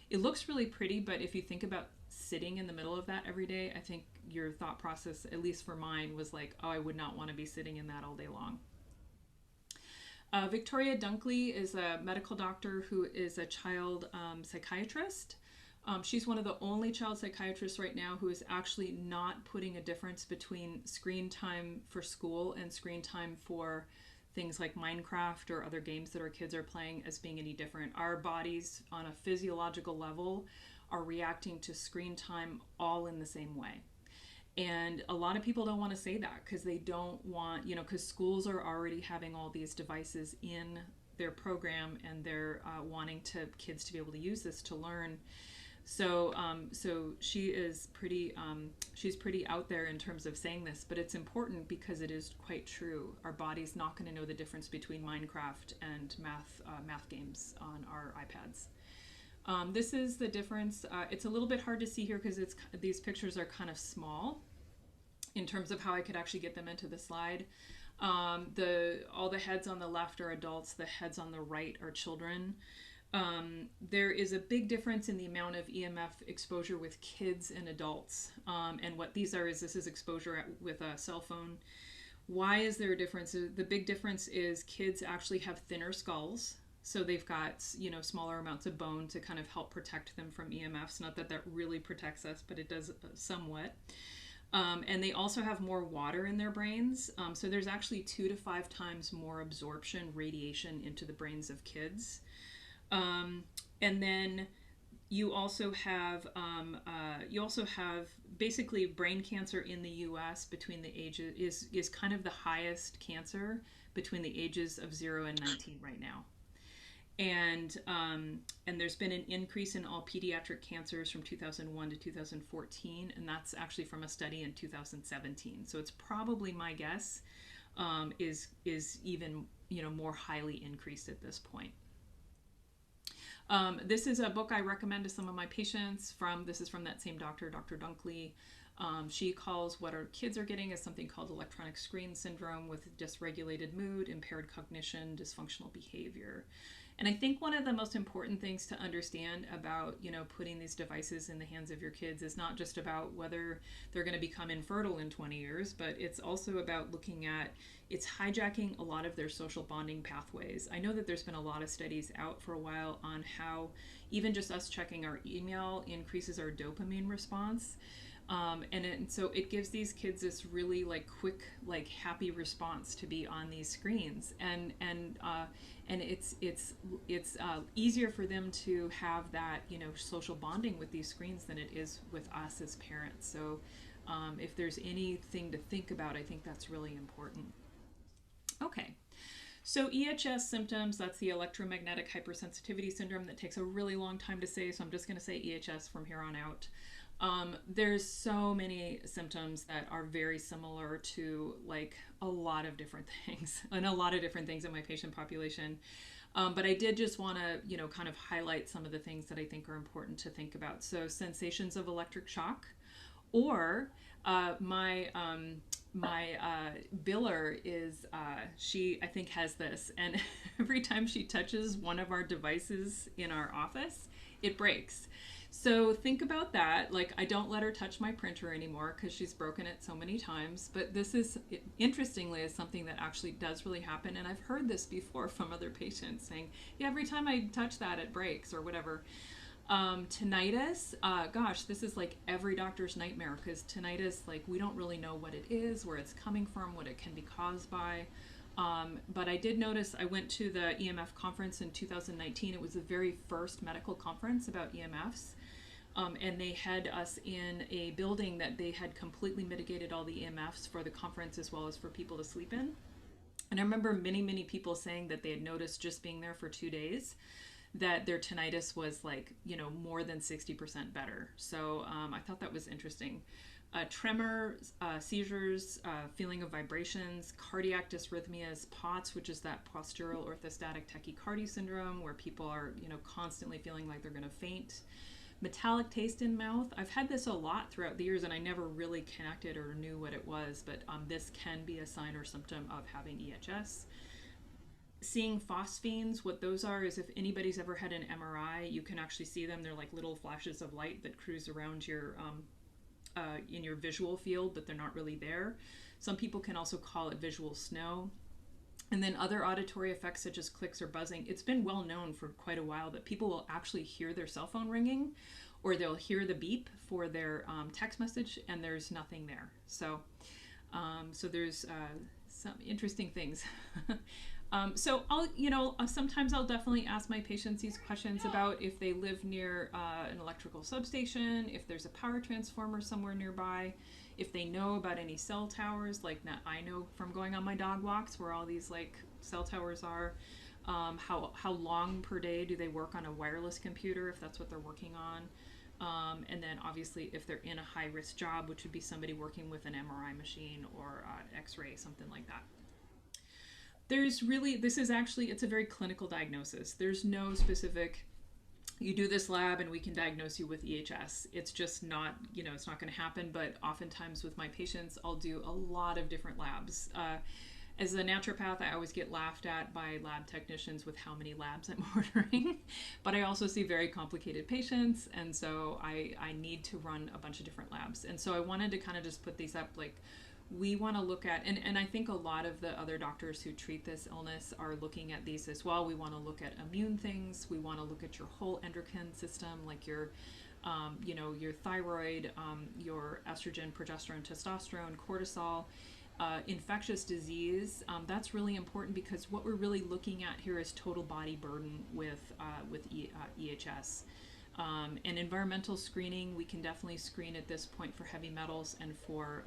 It looks really pretty, but if you think about sitting in the middle of that every day, I think your thought process, at least for mine, was like, oh, I would not want to be sitting in that all day long. Victoria Dunkley is a medical doctor who is a child psychiatrist. She's one of the only child psychiatrists right now who is actually not putting a difference between screen time for school and screen time for things like Minecraft or other games that our kids are playing as being any different. Our bodies on a physiological level are reacting to screen time all in the same way. And a lot of people don't want to say that because they don't want, because schools are already having all these devices in their program, and they're wanting kids to be able to use this to learn. So she is she's pretty out there in terms of saying this, but it's important because it is quite true. Our body's not going to know the difference between Minecraft and math games on our iPads. This is the difference. It's a little bit hard to see here because these pictures are kind of small in terms of how I could actually get them into the slide. All the heads on the left are adults. The heads on the right are children. There is a big difference in the amount of EMF exposure with kids and adults. And what these are is this is exposure with a cell phone. Why is there a difference? The big difference is kids actually have thinner skulls. So they've got, smaller amounts of bone to kind of help protect them from EMFs. Not that that really protects us, but it does somewhat. And they also have more water in their brains. So there's actually 2 to 5 times more absorption radiation into the brains of kids. And then you also have basically brain cancer in the U.S. between the ages is kind of the highest cancer between the ages of 0 and 19 right now. And there's been an increase in all pediatric cancers from 2001 to 2014, and that's actually from a study in 2017. So it's probably, my guess, is even more highly increased at this point. This is a book I recommend to some of my patients. This is from that same doctor, Dr. Dunkley. She calls what our kids are getting as something called electronic screen syndrome, with dysregulated mood, impaired cognition, dysfunctional behavior. And I think one of the most important things to understand about, putting these devices in the hands of your kids is not just about whether they're going to become infertile in 20 years, but it's also about looking at, it's hijacking a lot of their social bonding pathways. I know that there's been a lot of studies out for a while on how even just us checking our email increases our dopamine response. So it gives these kids this really quick, happy response to be on these screens, and it's easier for them to have that social bonding with these screens than it is with us as parents. So if there's anything to think about, I think that's really important. Okay. So EHS symptoms, that's the electromagnetic hypersensitivity syndrome that takes a really long time to say, so I'm just going to say EHS from here on out. There's so many symptoms that are very similar to a lot of different things and a lot of different things in my patient population. But I did just want to, kind of highlight some of the things that I think are important to think about. So sensations of electric shock, or my biller is, she, I think, has this, and every time she touches one of our devices in our office, it breaks. So think about that. I don't let her touch my printer anymore because she's broken it so many times. But this is, interestingly, is something that actually does really happen. And I've heard this before from other patients saying, yeah, every time I touch that, it breaks or whatever. Tinnitus, gosh, this is every doctor's nightmare, because tinnitus, we don't really know what it is, where it's coming from, what it can be caused by. But I did notice, I went to the EMF conference in 2019. It was the very first medical conference about EMFs. And they had us in a building that they had completely mitigated all the EMFs for the conference as well as for people to sleep in. And I remember many, many people saying that they had noticed just being there for 2 days that their tinnitus was more than 60% better. So I thought that was interesting. Tremors, seizures, feeling of vibrations, cardiac dysrhythmias, POTS, which is that postural orthostatic tachycardia syndrome, where people are, constantly feeling like they're going to faint. Metallic taste in mouth. I've had this a lot throughout the years, and I never really connected or knew what it was, but this can be a sign or symptom of having EHS. Seeing phosphenes, what those are is, if anybody's ever had an MRI, you can actually see them. They're like little flashes of light that cruise around your in your visual field, but they're not really there. Some people can also call it visual snow. And then other auditory effects such as clicks or buzzing. It's been well known for quite a while that people will actually hear their cell phone ringing, or they'll hear the beep for their text message, and there's nothing there. So there's some interesting things. So sometimes I'll definitely ask my patients these questions about if they live near an electrical substation, if there's a power transformer somewhere nearby, if they know about any cell towers, I know from going on my dog walks where all these cell towers are. How long per day do they work on a wireless computer, if that's what they're working on. And then obviously if they're in a high-risk job, which would be somebody working with an MRI machine or X-ray, something like that. It's a very clinical diagnosis. There's no specific, you do this lab and we can diagnose you with EHS. It's just not, it's not going to happen. But oftentimes with my patients, I'll do a lot of different labs. As a naturopath, I always get laughed at by lab technicians with how many labs I'm ordering. But I also see very complicated patients, and so I need to run a bunch of different labs. And so I wanted to kind of just put these up, we want to look at, and I think a lot of the other doctors who treat this illness are looking at these as well. We want to look at immune things. We want to look at your whole endocrine system, like your thyroid, your estrogen, progesterone, testosterone, cortisol, infectious disease. That's really important, because what we're really looking at here is total body burden with EHS. And environmental screening, we can definitely screen at this point for heavy metals and for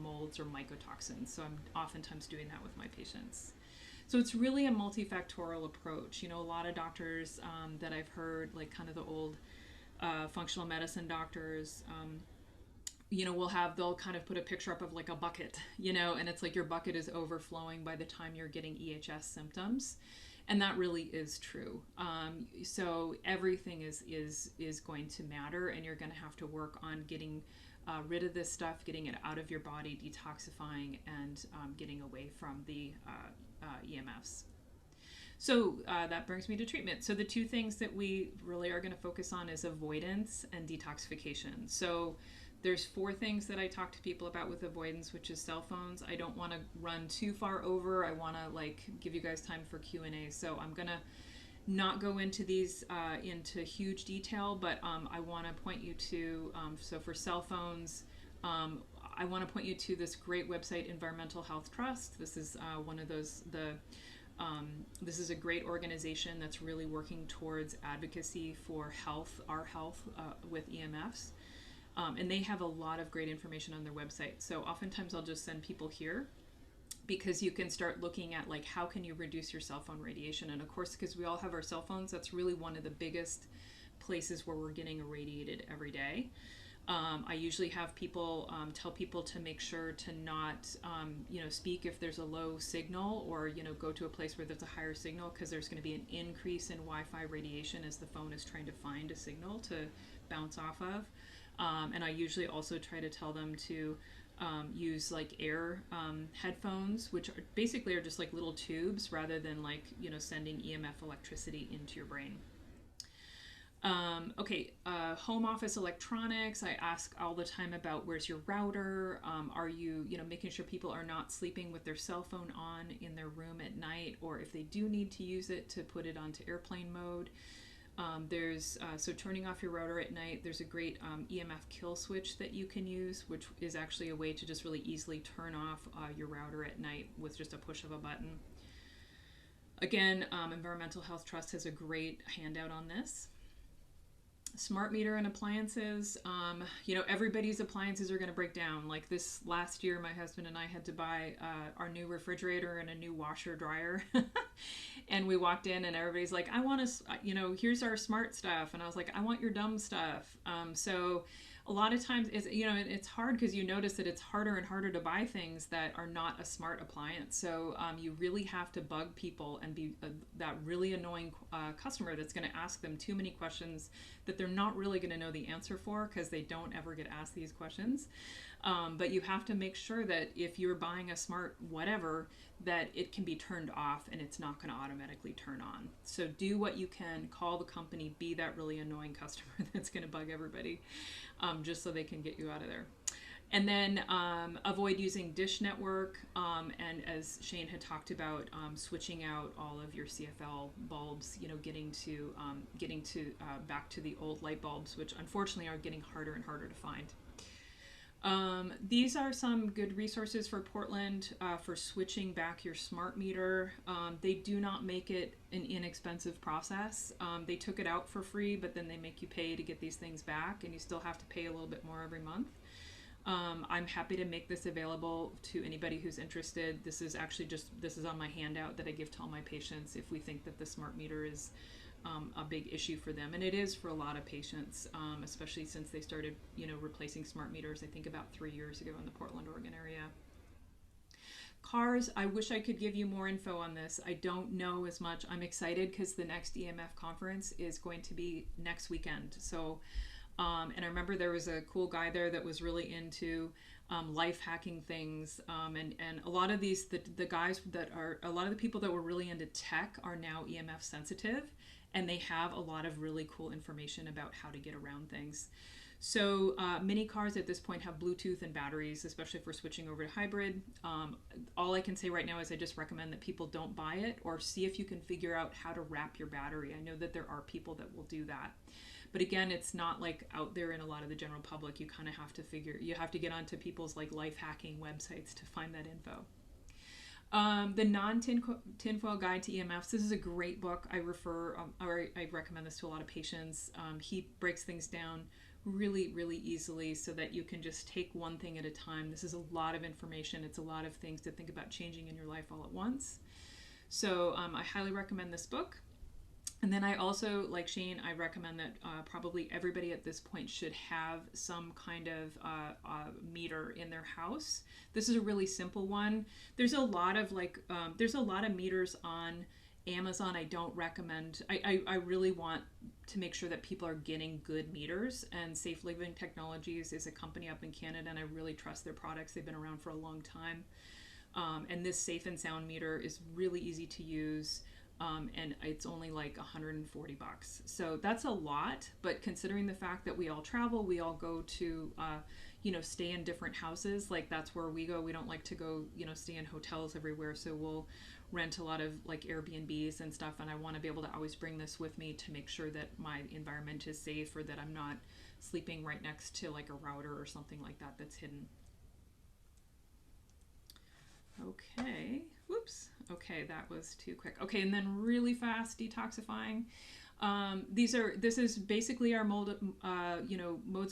molds or mycotoxins. So I'm oftentimes doing that with my patients. So it's really a multifactorial approach. You know, a lot of doctors that I've heard, like kind of the old functional medicine doctors, you know, they'll kind of put a picture up of like a bucket, you know, and it's like your bucket is overflowing by the time you're getting EHS symptoms. And that really is true. So everything is going to matter, and you're going to have to work on getting rid of this stuff, getting it out of your body, detoxifying, and getting away from the EMFs. So that brings me to treatment. So the two things that we really are going to focus on is avoidance and detoxification. So there's 4 things that I talk to people about with avoidance, which is cell phones. I don't want to run too far over. I want to like give you guys time for Q&A. So I'm going to not go into these into huge detail, but I want to point you to, so for cell phones, I want to point you to this great website, Environmental Health Trust. This is one of those, this is a great organization that's really working towards advocacy for health, our health with EMFs. And they have a lot of great information on their website. So oftentimes I'll just send people here because you can start looking at like how can you reduce your cell phone radiation. And of course, because we all have our cell phones, that's really one of the biggest places where we're getting irradiated every day. I usually have people tell people to make sure to not, you know, speak if there's a low signal, or, you know, go to a place where there's a higher signal, because there's going to be an increase in Wi-Fi radiation as the phone is trying to find a signal to bounce off of. And I usually also try to tell them to use like air headphones, which are basically just like little tubes rather than like, you know, sending EMF electricity into your brain. Home office electronics. I ask all the time about where's your router? Are you, you know, making sure people are not sleeping with their cell phone on in their room at night, or if they do need to use it, to put it onto airplane mode. So turning off your router at night, there's a great EMF kill switch that you can use, which is actually a way to just really easily turn off your router at night with just a push of a button. Again, Environmental Health Trust has a great handout on this. Smart meter and appliances. You know, everybody's appliances are going to break down. Like this last year, my husband and I had to buy our new refrigerator and a new washer dryer. And we walked in and everybody's like, I want to, you know, here's our smart stuff. And I was like, I want your dumb stuff. So a lot of times it's, you know, it's hard because you notice that it's harder and harder to buy things that are not a smart appliance. So you really have to bug people and be that really annoying customer that's going to ask them too many questions that they're not really going to know the answer for, because they don't ever get asked these questions. But you have to make sure that if you're buying a smart whatever, that it can be turned off and it's not going to automatically turn on. So do what you can, call the company, be that really annoying customer that's going to bug everybody, just so they can get you out of there. And then avoid using dish network, and as Shane had talked about, switching out all of your CFL bulbs, you know, getting to back to the old light bulbs, which unfortunately are getting harder and harder to find. These are some good resources for Portland for switching back your smart meter. They do not make it an inexpensive process. They took it out for free, but then they make you pay to get these things back, and you still have to pay a little bit more every month. I'm happy to make this available to anybody who's interested. This is actually this is on my handout that I give to all my patients if we think that the smart meter is a big issue for them. And it is for a lot of patients, especially since they started, you know, replacing smart meters, I think about 3 years ago in the Portland, Oregon area. Cars, I wish I could give you more info on this. I don't know as much. I'm excited because the next EMF conference is going to be next weekend. So, and I remember there was a cool guy there that was really into life hacking things. And a lot of these, the guys that are, a lot of the people that were really into tech are now EMF sensitive, and they have a lot of really cool information about how to get around things. So many cars at this point have Bluetooth and batteries, especially if we're switching over to hybrid. All I can say right now is I just recommend that people don't buy it, or see if you can figure out how to wrap your battery. I know that there are people that will do that. But again, it's not like out there in a lot of the general public. You kind of have to get onto people's like life hacking websites to find that info. The non-tinfoil guide to EMFs. This is a great book. I recommend this to a lot of patients. He breaks things down really, really easily so that you can just take one thing at a time. This is a lot of information. It's a lot of things to think about changing in your life all at once. So I highly recommend this book. And then I also, like Shane, I recommend that probably everybody at this point should have some kind of meter in their house. This is a really simple one. There's a lot of meters on Amazon. I don't recommend. I really want to make sure that people are getting good meters. And Safe Living Technologies is a company up in Canada, and I really trust their products. They've been around for a long time. And this Safe and Sound meter is really easy to use. And it's only like $140. So that's a lot, but considering the fact that we all travel, we all go to, stay in different houses, like that's where we go. We don't like to go, stay in hotels everywhere. So we'll rent a lot of like Airbnbs and stuff. And I want to be able to always bring this with me to make sure that my environment is safe, or that I'm not sleeping right next to like a router or something like that that's hidden. Okay, whoops. Okay, that was too quick. Okay, and then really fast detoxifying. This is basically our modes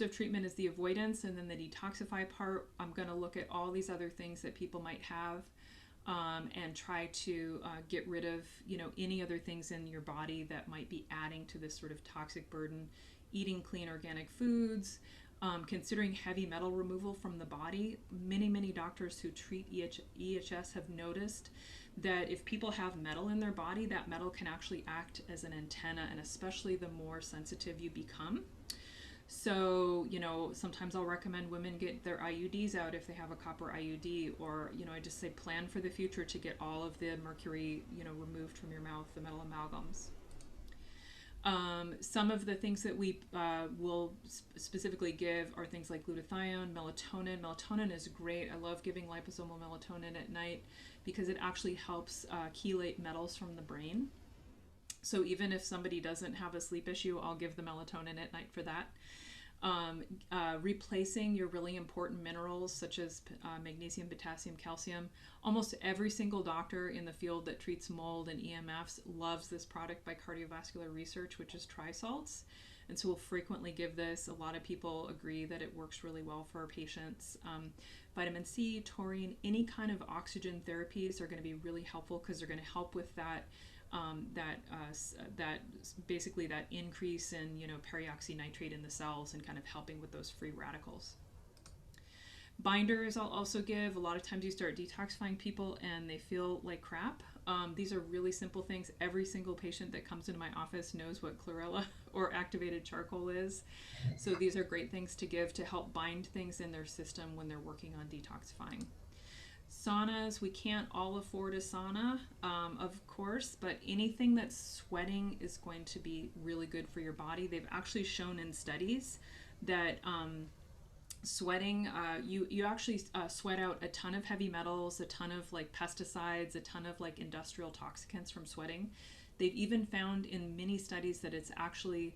of treatment is the avoidance, and then the detoxify part. I'm going to look at all these other things that people might have, and try to get rid of, any other things in your body that might be adding to this sort of toxic burden. Eating clean organic foods, considering heavy metal removal from the body. Many doctors who treat EHS have noticed that if people have metal in their body, that metal can actually act as an antenna, and especially the more sensitive you become. So, sometimes I'll recommend women get their IUDs out if they have a copper IUD, or, I just say plan for the future to get all of the mercury, removed from your mouth, the metal amalgams. Some of the things that we will specifically give are things like glutathione, melatonin. Melatonin is great. I love giving liposomal melatonin at night because it actually helps chelate metals from the brain. So even if somebody doesn't have a sleep issue, I'll give the melatonin at night for that. Replacing your really important minerals such as magnesium, potassium, calcium. Almost every single doctor in the field that treats mold and EMFs loves this product by Cardiovascular Research, which is trisalts. And so we'll frequently give this. A lot of people agree that it works really well for our patients. Vitamin C, taurine, any kind of oxygen therapies are going to be really helpful because they're going to help with that basically that increase in peroxynitrate in the cells and kind of helping with those free radicals. Binders I'll also give. A lot of times you start detoxifying people and they feel like crap. These are really simple things. Every single patient that comes into my office knows what chlorella or activated charcoal is. So these are great things to give to help bind things in their system when they're working on detoxifying. Saunas, we can't all afford a sauna, of course, but anything that's sweating is going to be really good for your body. They've actually shown in studies that sweating, you actually sweat out a ton of heavy metals, a ton of like pesticides, a ton of like industrial toxicants from sweating. They've even found in many studies that it's actually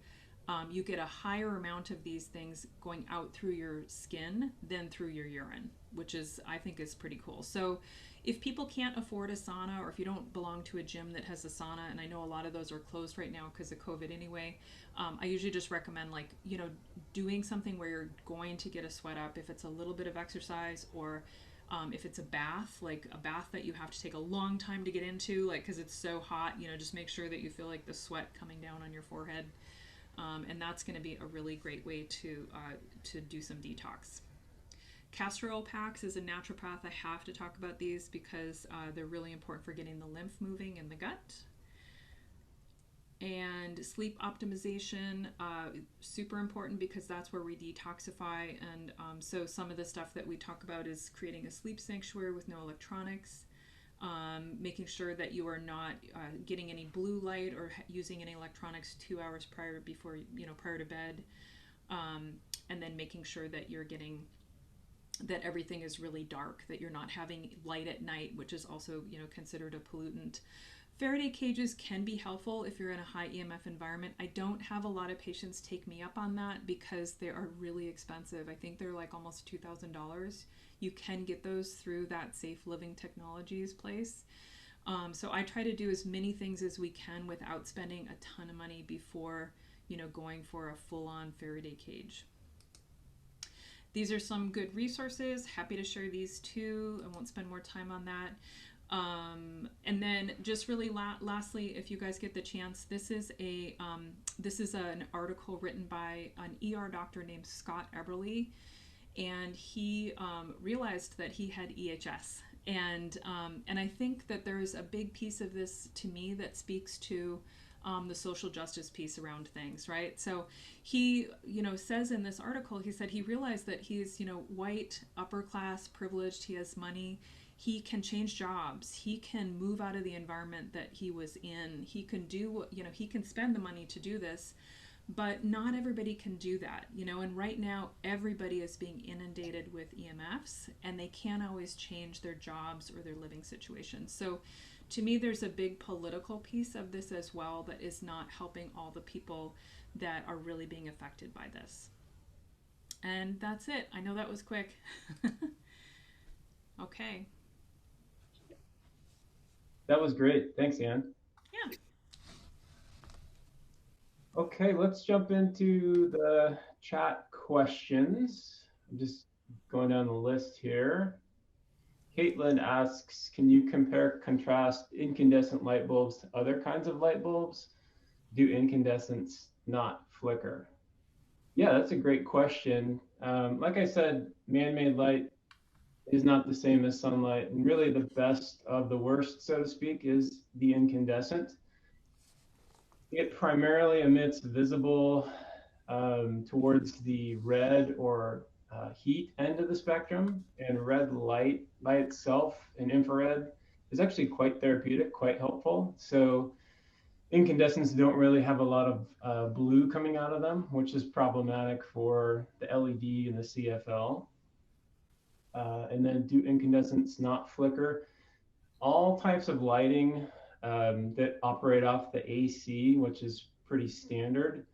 you get a higher amount of these things going out through your skin than through your urine, which is, I think, is pretty cool. So if people can't afford a sauna, or if you don't belong to a gym that has a sauna, and I know a lot of those are closed right now because of COVID anyway, I usually just recommend doing something where you're going to get a sweat up, if it's a little bit of exercise, or if it's a bath, like a bath that you have to take a long time to get into, because it's so hot, just make sure that you feel like the sweat coming down on your forehead. And that's going to be a really great way to do some detox. Castor oil packs, as a naturopath, I have to talk about these because they're really important for getting the lymph moving in the gut. And sleep optimization, super important because that's where we detoxify. And so some of the stuff that we talk about is creating a sleep sanctuary with no electronics. Making sure that you are not getting any blue light or using any electronics 2 hours prior to bed, and then making sure that you're getting that everything is really dark, that you're not having light at night, which is also considered a pollutant. Faraday cages can be helpful if you're in a high EMF environment. I don't have a lot of patients take me up on that because they are really expensive. I think they're like almost $2,000. You can get those through that Safe Living Technologies place. So I try to do as many things as we can without spending a ton of money before, going for a full-on Faraday cage. These are some good resources. Happy to share these too. I won't spend more time on that. And then just really lastly, if you guys get the chance, this is an article written by an ER doctor named Scott Eberly, and he realized that he had EHS. And I think that there's a big piece of this to me that speaks to the social justice piece around things, right? So he, says in this article, he said he realized that he's, white, upper class, privileged, he has money, he can change jobs, he can move out of the environment that he was in, he can do, he can spend the money to do this, but not everybody can do that, and right now everybody is being inundated with EMFs and they can't always change their jobs or their living situations. So to me, there's a big political piece of this as well that is not helping all the people that are really being affected by this. And that's it. I know that was quick. Okay. That was great. Thanks, Ann. Yeah. Okay, let's jump into the chat questions. I'm just going down the list here. Caitlin asks, can you contrast incandescent light bulbs to other kinds of light bulbs? Do incandescents not flicker? Yeah, that's a great question. Like I said, man-made light is not the same as sunlight. And really the best of the worst, so to speak, is the incandescent. It primarily emits visible towards the red or heat end of the spectrum, and red light by itself and infrared is actually quite therapeutic, quite helpful. So incandescents don't really have a lot of blue coming out of them, which is problematic for the LED and the CFL. And then do incandescents not flicker? All types of lighting that operate off the AC, which is pretty standard,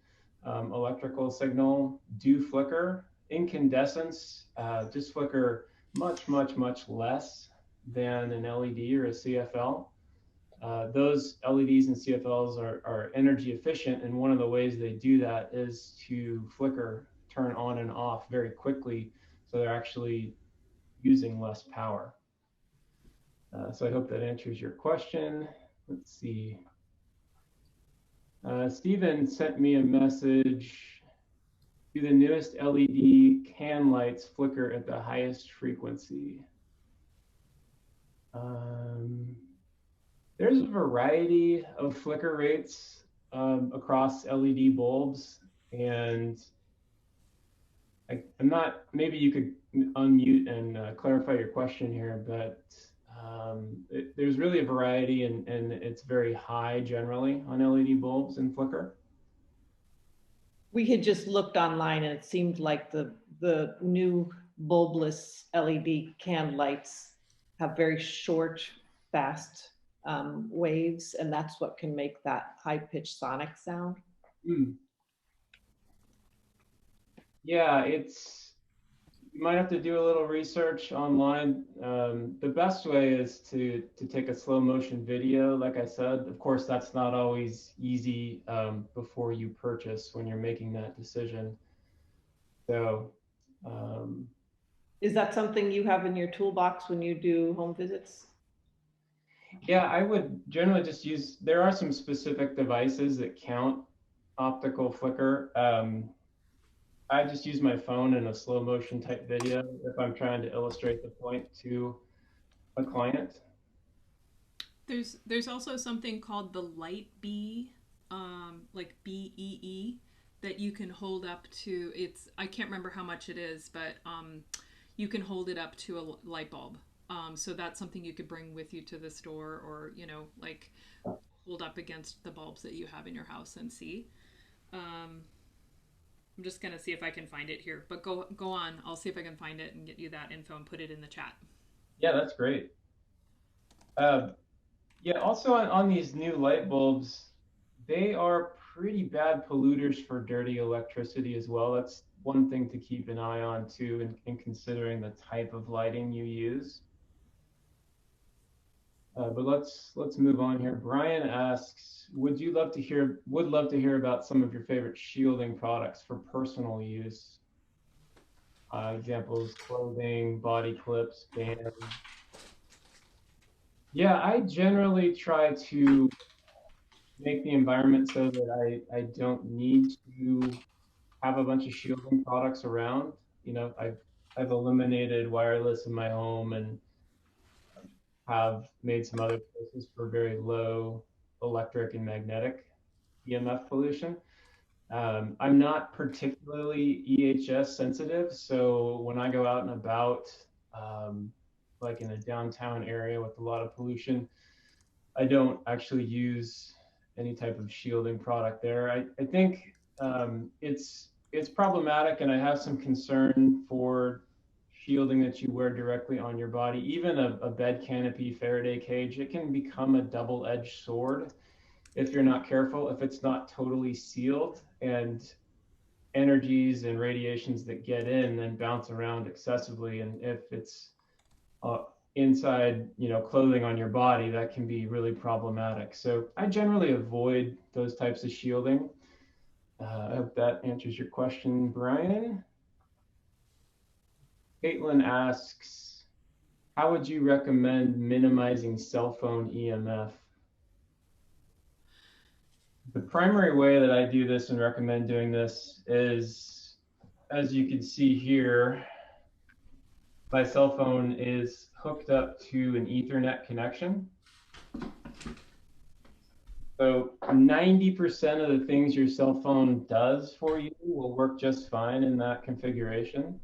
electrical signal, do flicker. Incandescents just flicker much, much, much less than an LED or a CFL. Those LEDs and CFLs are energy efficient, and one of the ways they do that is to flicker, turn on and off very quickly, so they're actually using less power. So I hope that answers your question. Let's see. Stephen sent me a message. Do the newest LED can lights flicker at the highest frequency? There's a variety of flicker rates across LED bulbs, and I'm not, maybe you could unmute and clarify your question here, but there's really a variety, and it's very high generally on LED bulbs and flicker. We had just looked online and it seemed like the new bulbless LED can lights have very short, fast waves, and that's what can make that high-pitched sonic sound. Yeah, you might have to do a little research online. The best way is to take a slow motion video. Like I said, of course, that's not always easy before you purchase when you're making that decision. So, is that something you have in your toolbox when you do home visits? Yeah, I would generally just use, there are some specific devices that count optical flicker. I just use my phone in a slow motion type video if I'm trying to illustrate the point to a client. There's also something called the light bee, like BEE, that you can hold up to. I can't remember how much it is, but you can hold it up to a light bulb. So that's something you could bring with you to the store, or like hold up against the bulbs that you have in your house and see. I'm just gonna see if I can find it here, but go on. I'll see if I can find it and get you that info and put it in the chat. Yeah, that's great. Yeah, also on these new light bulbs, they are pretty bad polluters for dirty electricity as well. That's one thing to keep an eye on too, in considering the type of lighting you use. But let's move on here. Brian asks, would love to hear about some of your favorite shielding products for personal use. Examples, clothing, body clips, bands. Yeah, I generally try to make the environment so that I don't need to have a bunch of shielding products around. You know, I've eliminated wireless in my home and have made some other choices for very low electric and magnetic EMF pollution. I'm not particularly EHS sensitive, so when I go out and about, um, like in a downtown area with a lot of pollution, I don't actually use any type of shielding product there. I think it's problematic, and I have some concern for shielding that you wear directly on your body. Even a bed canopy Faraday cage, it can become a double-edged sword if you're not careful, if it's not totally sealed, and energies and radiations that get in then bounce around excessively. And if it's uh, inside, clothing on your body, that can be really problematic. So I generally avoid those types of shielding. I hope that answers your question, Brian. Caitlin asks, how would you recommend minimizing cell phone EMF? The primary way that I do this and recommend doing this is, as you can see here, my cell phone is hooked up to an Ethernet connection. So 90% of the things your cell phone does for you will work just fine in that configuration.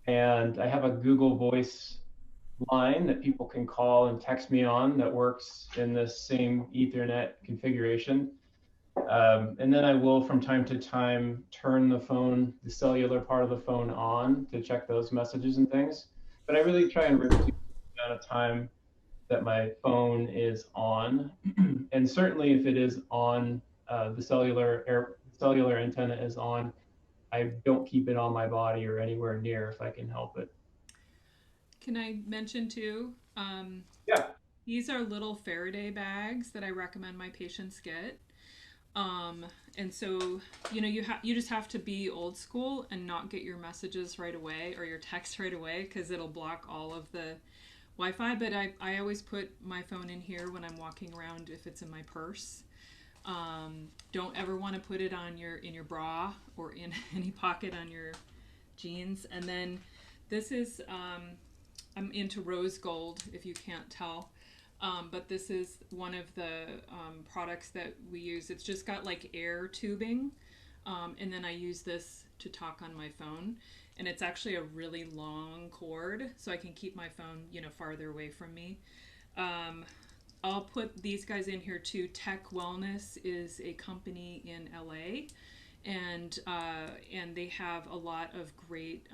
And I have a Google Voice line that people can call and text me on that works in this same Ethernet configuration. And then I will, from time to time, turn the cellular part of the phone on to check those messages and things. But I really try and reduce the amount of time that my phone is on. And certainly if it is on, the cellular antenna is on, I don't keep it on my body or anywhere near if I can help it. Can I mention too? Yeah. These are little Faraday bags that I recommend my patients get. Um, and so, you just have to be old school and not get your messages right away or your text right away because it'll block all of the Wi-Fi. But I always put my phone in here when I'm walking around if it's in my purse. Don't ever want to put it on in your bra or in any pocket on your jeans. And then this is I'm into rose gold if you can't tell. But this is one of the products that we use. It's just got like air tubing. And then I use this to talk on my phone. And it's actually a really long cord, so I can keep my phone, farther away from me. I'll put these guys in here too. Tech Wellness is a company in LA, and they have a lot of great.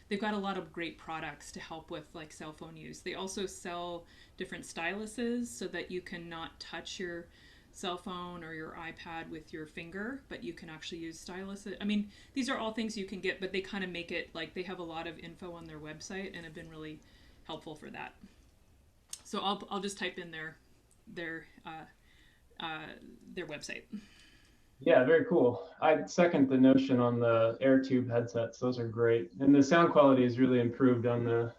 They've got a lot of great products to help with like cell phone use. They also sell different styluses so that you can not touch your cell phone or your iPad with your finger, but you can actually use styluses. I mean, these are all things you can get, but they kind of make it like they have a lot of info on their website and have been really helpful for that. So I'll just type in their their website. Yeah, very cool. I second the notion on the air tube headsets. Those are great. And the sound quality is really improved on the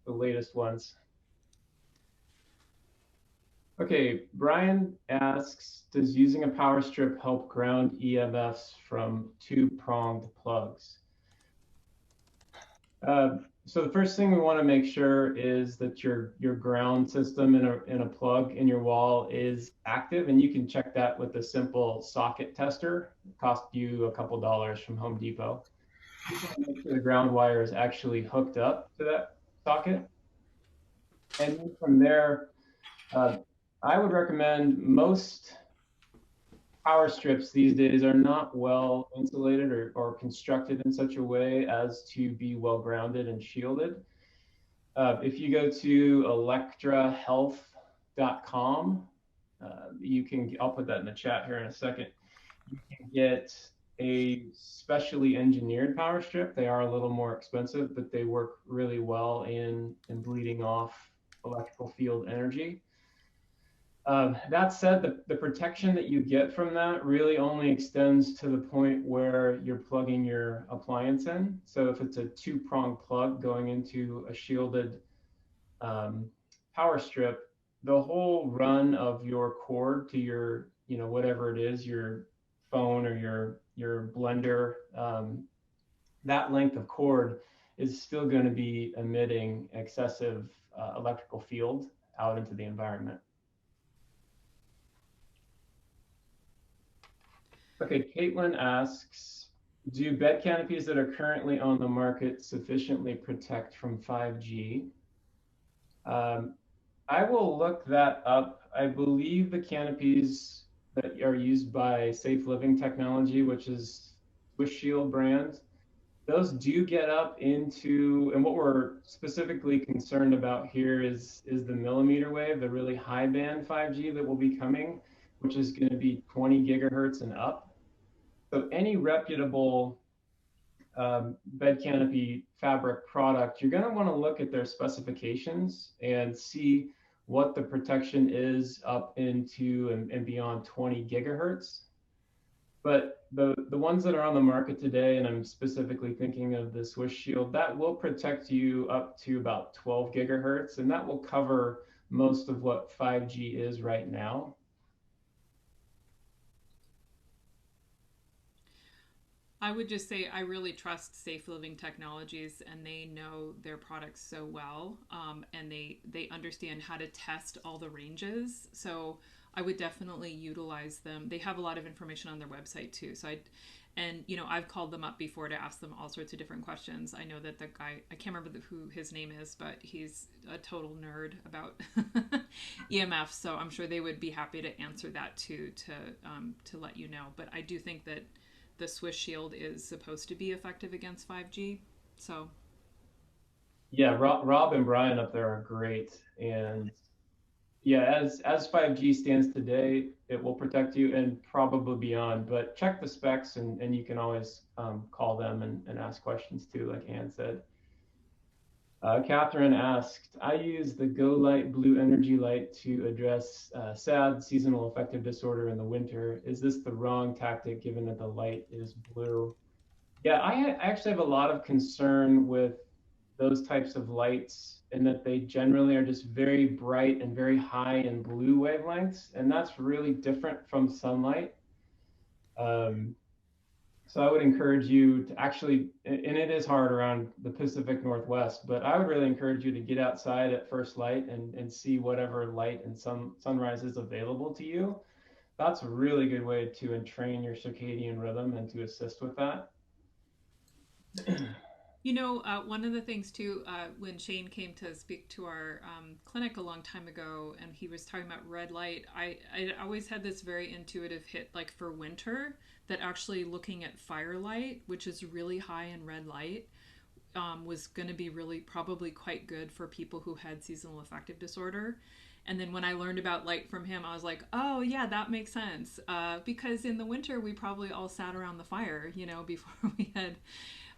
latest ones. Okay, Brian asks, does using a power strip help ground EMFs from two-pronged plugs? So the first thing we want to make sure is that your ground system in a plug in your wall is active, and you can check that with a simple socket tester. It costs you a couple dollars from Home Depot. You just want to make sure the ground wire is actually hooked up to that socket, and then from there, uh, I would recommend most power strips these days are not well insulated or constructed in such a way as to be well grounded and shielded. If you go to I'll put that in the chat here in a second. You can get a specially engineered power strip. They are a little more expensive, but they work really well in bleeding off electrical field energy. That said, the protection that you get from that really only extends to the point where you're plugging your appliance in. So if it's a two-prong plug going into a shielded power strip, the whole run of your cord to your, whatever it is, your phone or your blender, that length of cord is still going to be emitting excessive electrical field out into the environment. Okay, Caitlin asks, do bed canopies that are currently on the market sufficiently protect from 5G? I will look that up. I believe the canopies that are used by Safe Living Technology, which is Swiss Shield brand, those do get up into, and what we're specifically concerned about here is the millimeter wave, the really high band 5G that will be coming, which is going to be 20 gigahertz and up. So any reputable bed canopy fabric product, you're going to want to look at their specifications and see what the protection is up into and beyond 20 gigahertz. But the ones that are on the market today, and I'm specifically thinking of the Swiss Shield, that will protect you up to about 12 gigahertz, and that will cover most of what 5G is right now. I would just say I really trust Safe Living Technologies, and they know their products so well, and they understand how to test all the ranges. So I would definitely utilize them. They have a lot of information on their website too. I've called them up before to ask them all sorts of different questions. I know that the guy, I can't remember who his name is, but he's a total nerd about EMFs. So I'm sure they would be happy to answer that too, to let you know. But I do think that the Swiss Shield is supposed to be effective against 5G. So yeah, Rob and Brian up there are great. And yeah, as 5G stands today, it will protect you and probably beyond, but check the specs and you can always call them and ask questions too, like Ann said. Catherine asked, I use the Go Light Blue Energy Light to address SAD, seasonal affective disorder in the winter. Is this the wrong tactic given that the light is blue? Yeah, I actually have a lot of concern with those types of lights in that they generally are just very bright and very high in blue wavelengths, and that's really different from sunlight. So I would encourage you to actually, and it is hard around the Pacific Northwest, but I would really encourage you to get outside at first light and see whatever light and sunrise is available to you. That's a really good way to entrain your circadian rhythm and to assist with that. One of the things too, when Shane came to speak to our clinic a long time ago, and he was talking about red light, I always had this very intuitive hit, like for winter, that actually looking at firelight, which is really high in red light, was going to be really probably quite good for people who had seasonal affective disorder. And then when I learned about light from him, I was like, oh yeah, that makes sense. Because in the winter, we probably all sat around the fire, before we had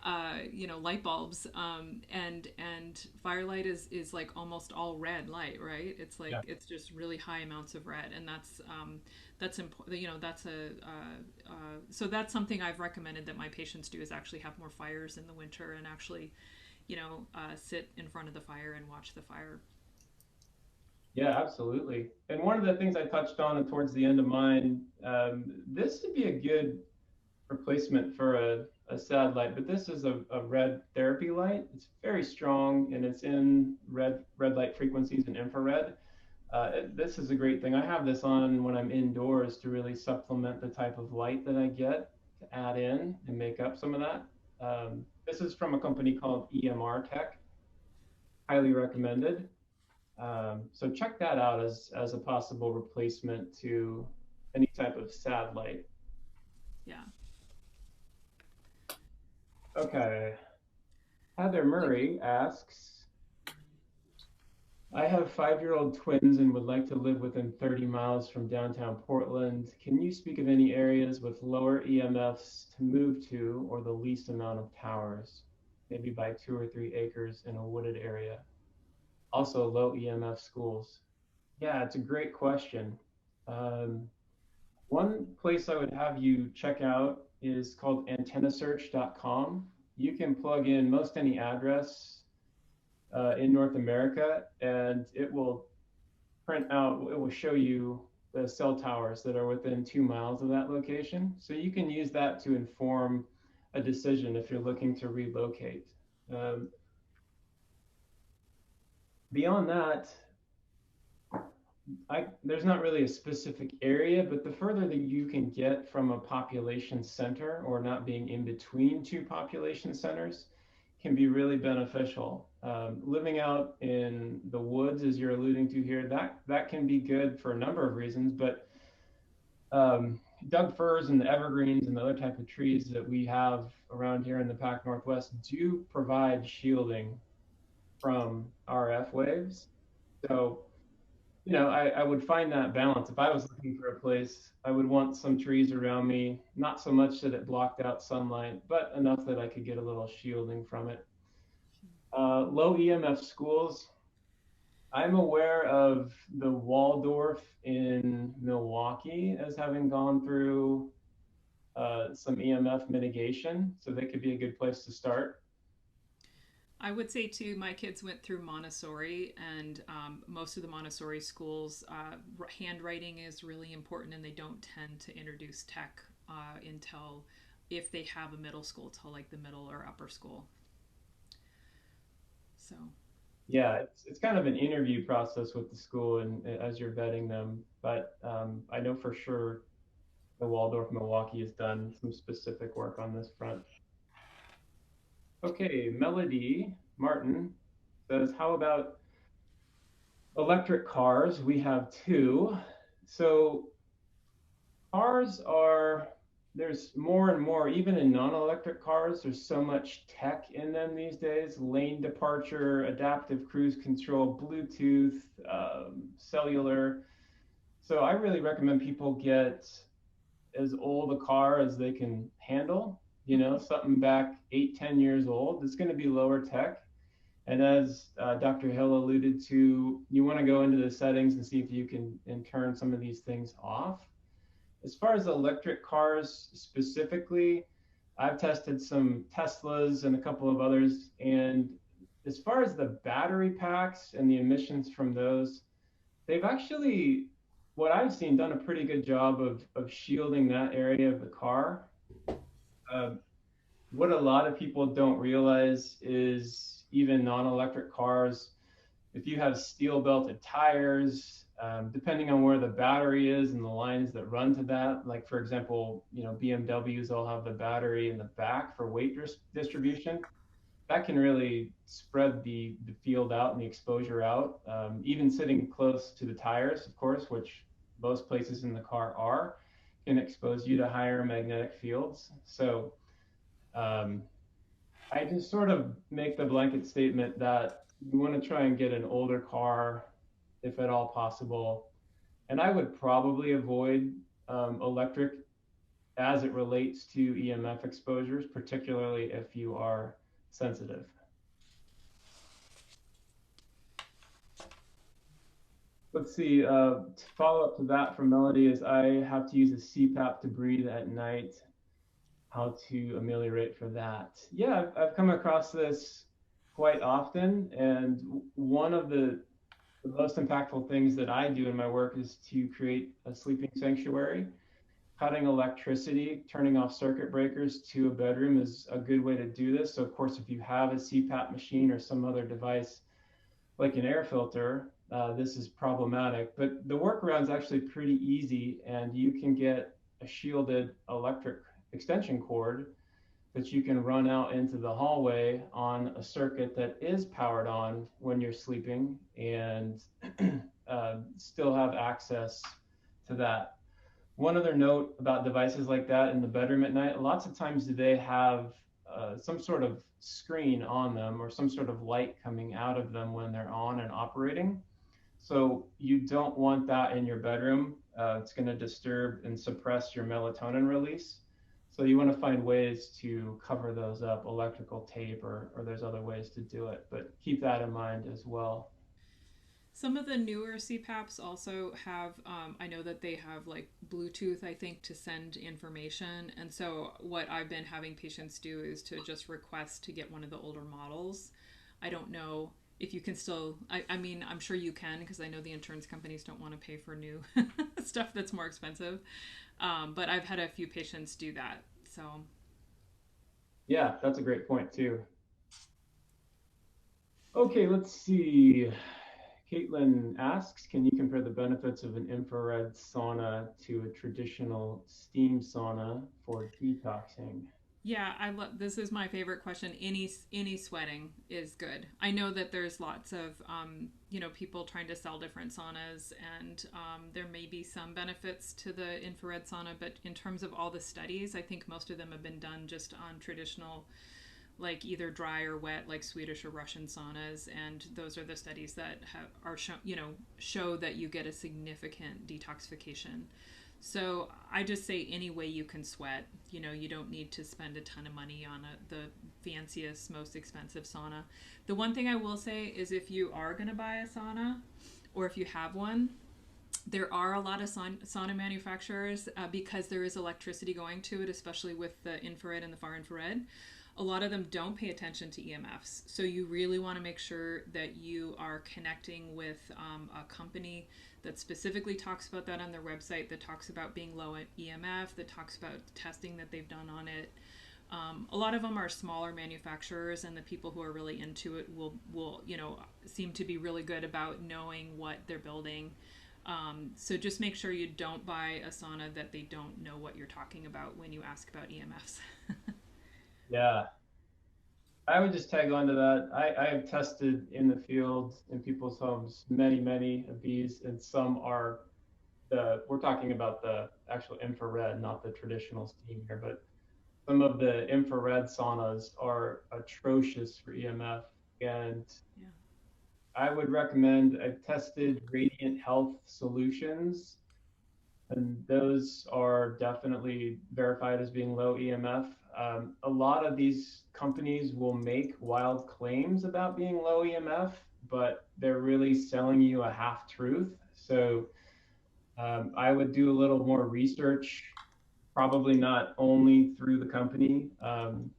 light bulbs, and firelight is like almost all red light, right? It's like, yeah, it's just really high amounts of red, and that's important. So that's something I've recommended that my patients do, is actually have more fires in the winter and actually sit in front of the fire and watch the fire. Yeah, absolutely. And one of the things I touched on towards the end of mine, this would be a good replacement for a SAD light, but this is a red therapy light. It's very strong, and it's in red light frequencies and infrared. This is a great thing. I have this on when I'm indoors to really supplement the type of light that I get, to add in and make up some of that. This is from a company called EMR Tech. Highly recommended. So check that out as a possible replacement to any type of SAD light. Yeah. Okay. Heather Murray asks, I have 5-year-old twins and would like to live within 30 miles from downtown Portland. Can you speak of any areas with lower EMFs to move to or the least amount of towers? Maybe buy 2 or 3 acres in a wooded area. Also, low EMF schools. Yeah, it's a great question. Um, One place I would have you check out is called antennasearch.com. You can plug in most any address in North America, and it will print out, it will show you the cell towers that are within 2 miles of that location. So you can use that to inform a decision if you're looking to relocate. Um, Beyond that, there's not really a specific area, but the further that you can get from a population center or not being in between two population centers can be really beneficial. Living out in the woods, as you're alluding to here, that can be good for a number of reasons, but Doug firs and the evergreens and the other type of trees that we have around here in the Pac Northwest do provide shielding from RF waves. So I would find that balance. If I was looking for a place, I would want some trees around me, not so much that it blocked out sunlight, but enough that I could get a little shielding from it. Low EMF schools. I'm aware of the Waldorf in Milwaukee as having gone through some EMF mitigation, so they could be a good place to start. I would say too, my kids went through Montessori, and most of the Montessori schools, handwriting is really important, and they don't tend to introduce tech until if they have a middle school, till like the middle or upper school. So Yeah, it's kind of an interview process with the school and as you're vetting them, but I know for sure the Waldorf Milwaukee has done some specific work on this front. Okay, Melody Martin says, how about electric cars? We have two. So cars are, there's more and more, even in non-electric cars, there's so much tech in them these days: lane departure, adaptive cruise control, Bluetooth, cellular. So I really recommend people get as old a car as they can handle, something back 8, 10 years old. It's going to be lower tech. And as Dr. Hill alluded to, you want to go into the settings and see if you can and turn some of these things off. As far as electric cars specifically, I've tested some Teslas and a couple of others. And as far as the battery packs and the emissions from those, they've actually, what I've seen, done a pretty good job of shielding that area of the car. What a lot of people don't realize is even non-electric cars, if you have steel belted tires, depending on where the battery is and the lines that run to that, like for example, BMWs all have the battery in the back for weight distribution. That can really spread the field out and the exposure out. Even sitting close to the tires, of course, which most places in the car are, can expose you to higher magnetic fields. So I just sort of make the blanket statement that you want to try and get an older car if at all possible. And I would probably avoid electric as it relates to EMF exposures, particularly if you are sensitive. Let's see, to follow up to that from Melody is I have to use a CPAP to breathe at night. How to ameliorate for that? Yeah, I've come across this quite often. And one of the most impactful things that I do in my work is to create a sleeping sanctuary. Cutting electricity, turning off circuit breakers to a bedroom is a good way to do this. So of course, if you have a CPAP machine or some other device like an air filter, this is problematic. But the workaround is actually pretty easy, and you can get a shielded electric extension cord that you can run out into the hallway on a circuit that is powered on when you're sleeping, and still have access to that. One other note about devices like that in the bedroom at night: lots of times they have some sort of screen on them or some sort of light coming out of them when they're on and operating. So you don't want that in your bedroom. It's going to disturb and suppress your melatonin release. So you want to find ways to cover those up, electrical tape, or there's other ways to do it. But keep that in mind as well. Some of the newer CPAPs also have, I know that they have like Bluetooth, I think, to send information. And so what I've been having patients do is to just request to get one of the older models. I don't know if you can still, I mean, I'm sure you can because I know the insurance companies don't want to pay for new stuff that's more expensive. But I've had a few patients do that. So, Yeah, that's a great point too. Okay, let's see. Caitlin asks, can you compare the benefits of an infrared sauna to a traditional steam sauna for detoxing? yeah, I love this is my favorite question. Any sweating is good. I know that there's lots of people trying to sell different saunas, and there may be some benefits to the infrared sauna, but in terms of all the studies, I think most of them have been done just on traditional, like either dry or wet, like Swedish or Russian saunas, and those are the studies that show that you get a significant detoxification. So I just say any way you can sweat. You don't need to spend a ton of money on the fanciest, most expensive sauna. The one thing I will say is if you are going to buy a sauna, or if you have one, there are a lot of sauna manufacturers because there is electricity going to it, especially with the infrared and the far infrared. A lot of them don't pay attention to EMFs. So you really want to make sure that you are connecting with a company that specifically talks about that on their website, that talks about being low EMF, that talks about testing that they've done on it. A lot of them are smaller manufacturers, and the people who are really into it will seem to be really good about knowing what they're building. So just make sure you don't buy a sauna that they don't know what you're talking about when you ask about EMFs. Yeah, I would just tag on to that. I have tested in the field in people's homes many of these, and some are we're talking about the actual infrared, not the traditional steam here, but some of the infrared saunas are atrocious for EMF. And Yeah. I would recommend, I've tested Radiant Health Solutions, and those are definitely verified as being low EMF. A lot of these companies will make wild claims about being low EMF, but they're really selling you a half truth. So I would do a little more research, probably not only through the company.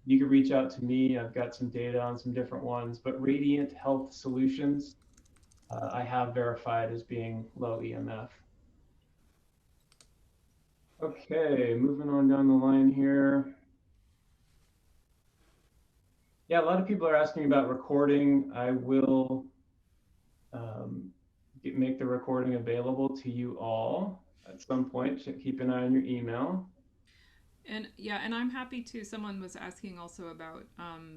You can reach out to me. I've got some data on some different ones, but Radiant Health Solutions, I have verified as being low EMF. Okay, moving on down the line here. Yeah, a lot of people are asking about recording. I will make the recording available to you all at some point. So keep an eye on your email. And yeah, and I'm happy to. Someone was asking also about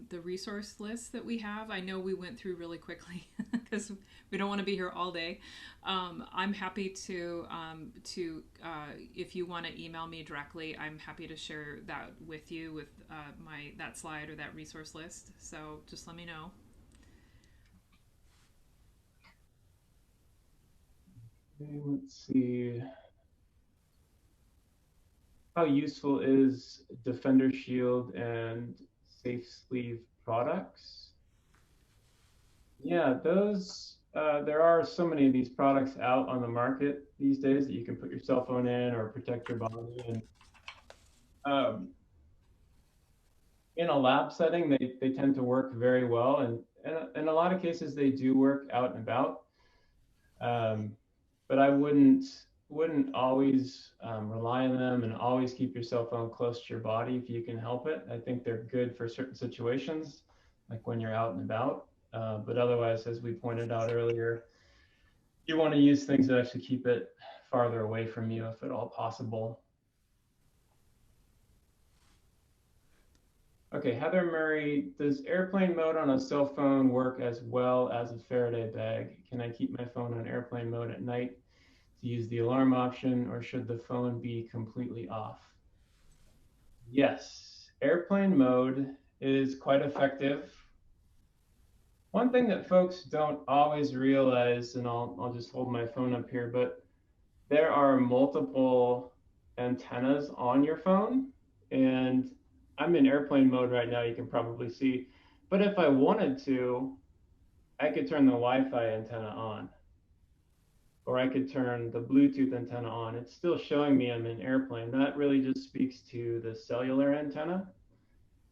the resource list that we have. I know we went through really quickly because we don't want to be here all day. I'm happy to if you want to email me directly, I'm happy to share that with you with that slide or that resource list. So just let me know. Okay, let's see. How useful is Defender Shield and Safe Sleeve products? Yeah, those, there are so many of these products out on the market these days that you can put your cell phone in or protect your body. And um, in a lab setting, they tend to work very well. And in a lot of cases, they do work out and about. Um, but I wouldn't always rely on them and always keep your cell phone close to your body if you can help it. I think they're good for certain situations, like when you're out and about. But otherwise, as we pointed out earlier, you want to use things that actually keep it farther away from you if at all possible. Okay, Heather Murray, does airplane mode on a cell phone work as well as a Faraday bag? Can I keep my phone on airplane mode at night to use the alarm option, or should the phone be completely off? Yes, airplane mode is quite effective. One thing that folks don't always realize, and I'll just hold my phone up here, but there are multiple antennas on your phone. And I'm in airplane mode right now, you can probably see. But if I wanted to, I could turn the Wi-Fi antenna on, or I could turn the Bluetooth antenna on. It's still showing me I'm in airplane. That really just speaks to the cellular antenna.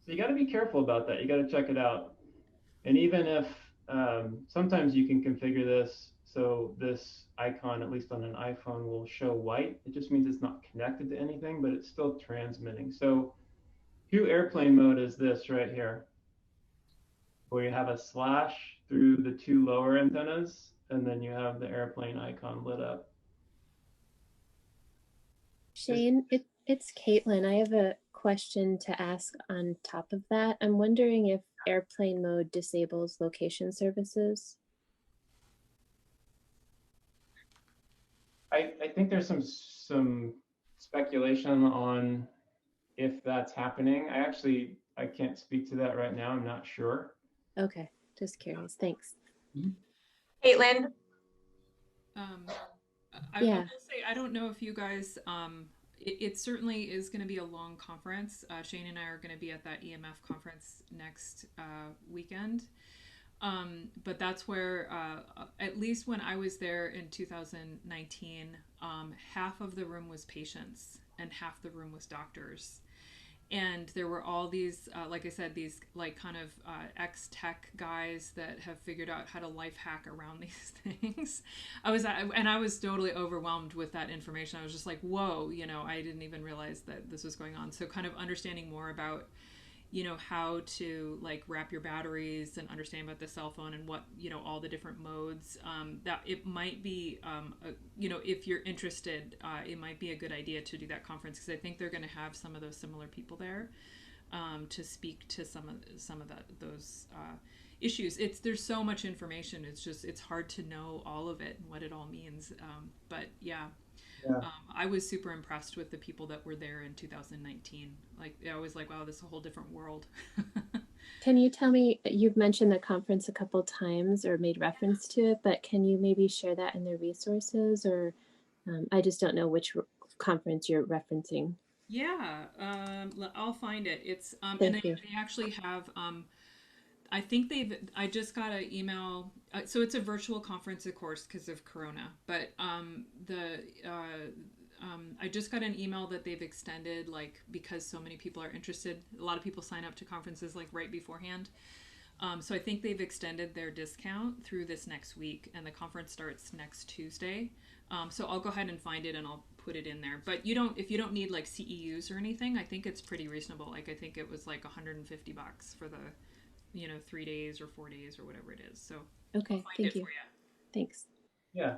So you got to be careful about that. You got to check it out. And even if sometimes you can configure this so this icon, at least on an iPhone, will show white. It just means it's not connected to anything, but it's still transmitting. So true airplane mode is this right here, where you have a slash through the two lower antennas, and then you have the airplane icon lit up. Shane, it's Caitlin. I have a question to ask on top of that. I'm wondering if airplane mode disables location services. I think there's some speculation on if that's happening. I can't speak to that right now. I'm not sure. Okay, just curious. Thanks. Caitlin, I Yeah. will say, I don't know if you guys, it certainly is going to be a long conference. Shane and I are going to be at that EMF conference next weekend. But that's where, at least when I was there in 2019, half of the room was patients and half the room was doctors. And there were all these, like I said, these like kind of ex-tech guys that have figured out how to life hack around these things. I was totally overwhelmed with that information. I was just like, whoa, I didn't even realize that this was going on. So kind of understanding more about, how to like wrap your batteries and understand about the cell phone and what, all the different modes, that it might be, if you're interested, it might be a good idea to do that conference, because I think they're going to have some of those similar people there, to speak to some of those issues. There's so much information. It's hard to know all of it and what it all means. But yeah. I was super impressed with the people that were there in 2019. Like, I was like, wow, this is a whole different world. Can you tell me, you've mentioned the conference a couple times or made reference to it, but can you maybe share that in the resources, or I just don't know which conference you're referencing. Yeah, I'll find it. It's and Thank they you. actually have I think I just got an email. So it's a virtual conference, of course, because of Corona. But I just got an email that they've extended, like, because so many people are interested. A lot of people sign up to conferences like right beforehand. So I think they've extended their discount through this next week, and the conference starts next Tuesday. So I'll go ahead and find it and I'll put it in there. But if you don't need like CEUs or anything, I think it's pretty reasonable. Like, I think it was like $150 for the 3 days or 4 days or whatever it is. So Okay, thank you. Thanks. Yeah,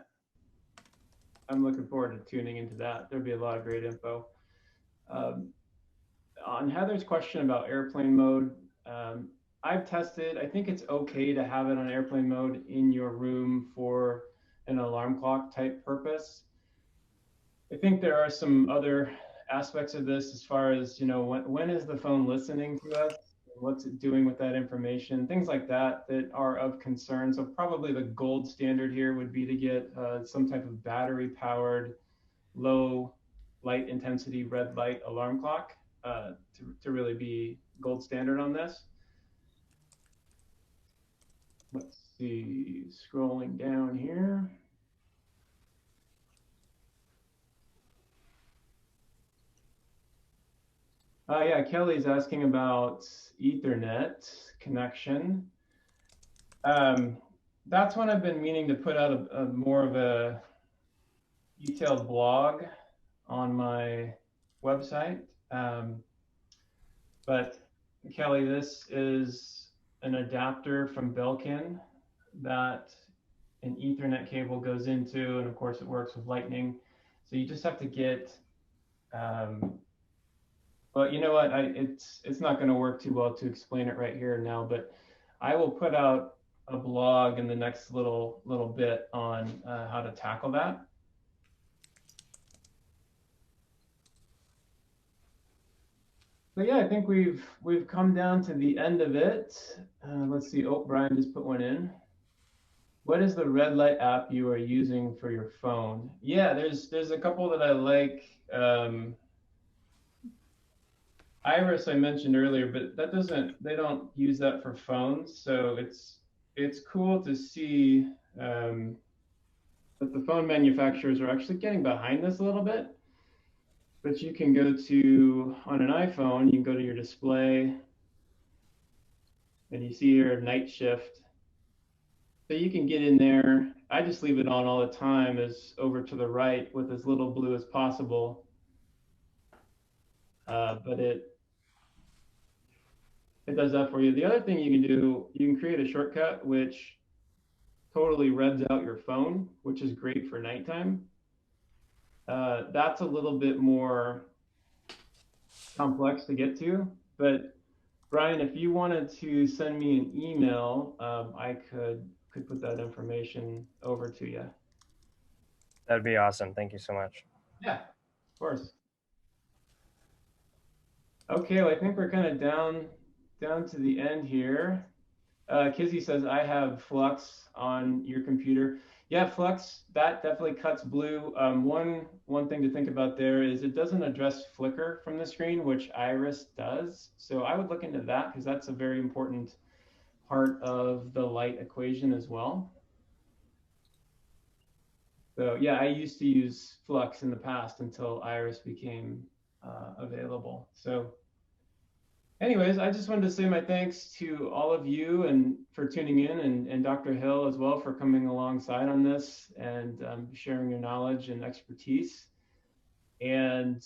I'm looking forward to tuning into that. There'll be a lot of great info. On Heather's question about airplane mode, I've tested. I think it's okay to have it on airplane mode in your room for an alarm clock type purpose. I think there are some other aspects of this, as far as, when is the phone listening to us? What's it doing with that information? Things like that are of concern. So probably the gold standard here would be to get some type of battery powered, low light intensity red light alarm clock to really be gold standard on this. Let's see, scrolling down here. Yeah, Kelly's asking about Ethernet connection. That's when I've been meaning to put out a more of a detailed blog on my website. But Kelly, this is an adapter from Belkin that an Ethernet cable goes into, and of course it works with Lightning. So you just have to get, well, you know what? It's not going to work too well to explain it right here now, but I will put out a blog in the next little bit on how to tackle that. So yeah, I think we've come down to the end of it. Let's see. Oh, Brian just put one in. What is the red light app you are using for your phone? Yeah, there's a couple that I like. Iris I mentioned earlier, but they don't use that for phones. So it's cool to see that the phone manufacturers are actually getting behind this a little bit. But you can go to, on an iPhone, you can go to your display and you see your night shift. So you can get in there. I just leave it on all the time, as over to the right with as little blue as possible. But it does that for you. The other thing you can do, you can create a shortcut which totally reds out your phone, which is great for nighttime. That's a little bit more complex to get to, but Brian, if you wanted to send me an email, I could put that information over to you. That'd be awesome. Thank you so much. Yeah, of course. Okay, well, I think we're kind of down to the end here. Kizzy says, I have Flux on your computer. Yeah, Flux, that definitely cuts blue. One thing to think about there is it doesn't address flicker from the screen, which Iris does. So I would look into that because that's a very important part of the light equation as well. So yeah, I used to use Flux in the past until Iris became available. So anyways, I just wanted to say my thanks to all of you and for tuning in, and Dr. Hill as well for coming alongside on this and sharing your knowledge and expertise. And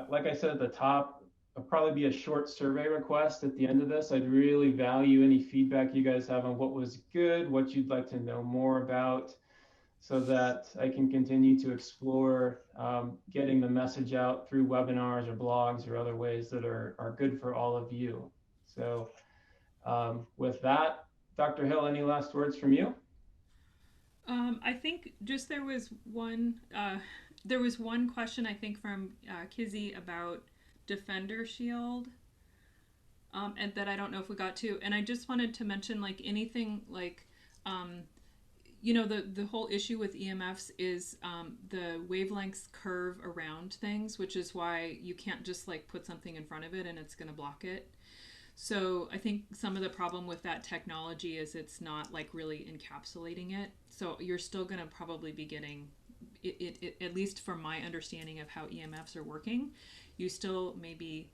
like I said at the top, it'll probably be a short survey request at the end of this. I'd really value any feedback you guys have on what was good, what you'd like to know more about, so that I can continue to explore getting the message out through webinars or blogs or other ways that are good for all of you. So with that, Dr. Hill, any last words from you? I think just there was one question I think from Kizzy about Defender Shield, and that I don't know if we got to. And I just wanted to mention, like, anything like you know, the whole issue with EMFs is the wavelengths curve around things, which is why you can't just like put something in front of it and it's going to block it. So I think some of the problem with that technology is it's not like really encapsulating it. So you're still going to probably be getting it, at least from my understanding of how EMFs are working, you still may be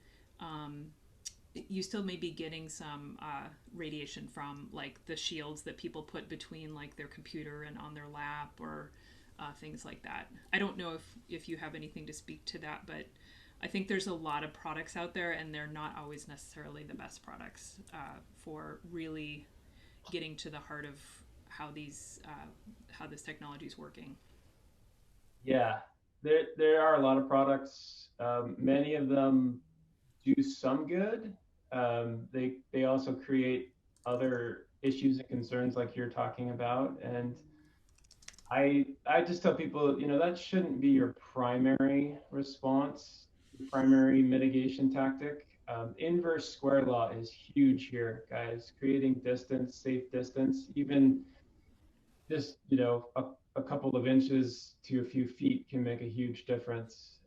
getting some radiation from like the shields that people put between like their computer and on their lap, or things like that. I don't know if you have anything to speak to that, but I think there's a lot of products out there and they're not always necessarily the best products for really getting to the heart of how this technology is working. Yeah, there are a lot of products. Many of them do some good. They also create other issues and concerns like you're talking about. And I just tell people, you know, that shouldn't be your primary response, your primary mitigation tactic. Inverse square law is huge here, guys. Creating distance, safe distance, even just, you know, a couple of inches to a few feet can make a huge difference.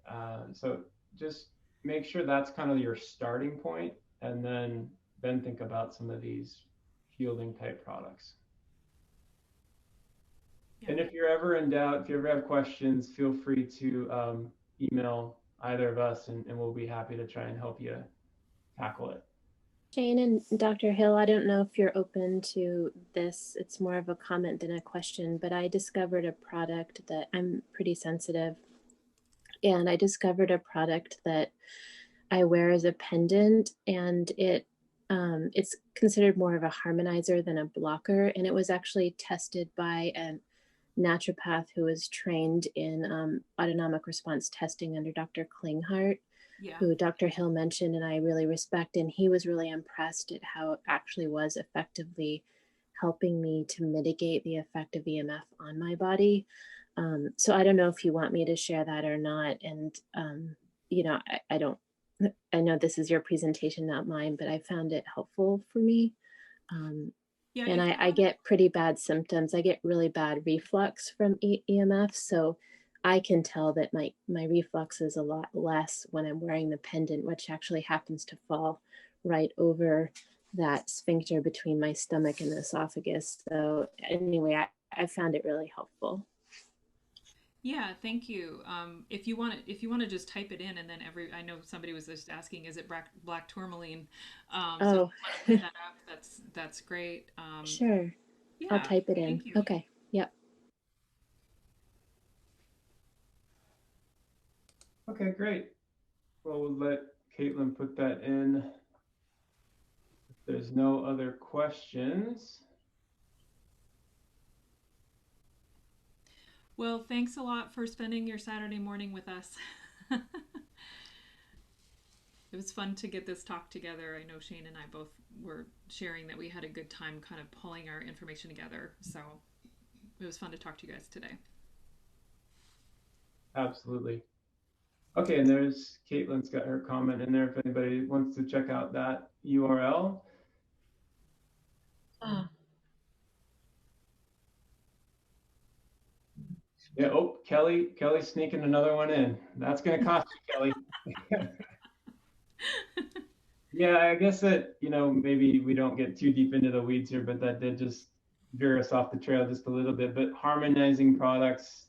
So just make sure that's kind of your starting point, and then think about some of these shielding type products. Yeah. And if you're ever in doubt, if you ever have questions, feel free to email either of us, and we'll be happy to try and help you tackle it. Shane and Dr. Hill, I don't know if you're open to this. It's more of a comment than a question, but I discovered a product that I'm pretty sensitive. And I discovered a product that I wear as a pendant, and it's considered more of a harmonizer than a blocker. And it was actually tested by a naturopath who was trained in autonomic response testing under Dr. Klinghardt. Yeah. Who Dr. Hill mentioned and I really respect, and he was really impressed at how it actually was effectively helping me to mitigate the effect of EMF on my body. So I don't know if you want me to share that or not. And you know, I don't, I know this is your presentation, not mine, but I found it helpful for me. Yeah, And if you I get pretty bad symptoms. I get really bad reflux from EMF. So I can tell that my reflux is a lot less when I'm wearing the pendant, which actually happens to fall right over that sphincter between my stomach and the esophagus. So anyway, I found it really helpful. Yeah, thank you. If you want to, just type it in, and then I know somebody was just asking, is it black tourmaline? So if you Oh, want to look that up, that's great. sure. I'll Yeah, type it in. thank you. Okay. Yep. Okay, great. Well, we'll let Caitlin put that in. If there's no other questions. Well, thanks a lot for spending your Saturday morning with us. It was fun to get this talk together. I know Shane and I both were sharing that we had a good time kind of pulling our information together. So it was fun to talk to you guys today. Absolutely. Okay, and there's Caitlin's got her comment in there if anybody wants to check out that URL. Yeah, oh, Kelly's sneaking another one in. That's gonna cost you, Kelly. Yeah, I guess that, maybe we don't get too deep into the weeds here, but that did just veer us off the trail just a little bit. But harmonizing products,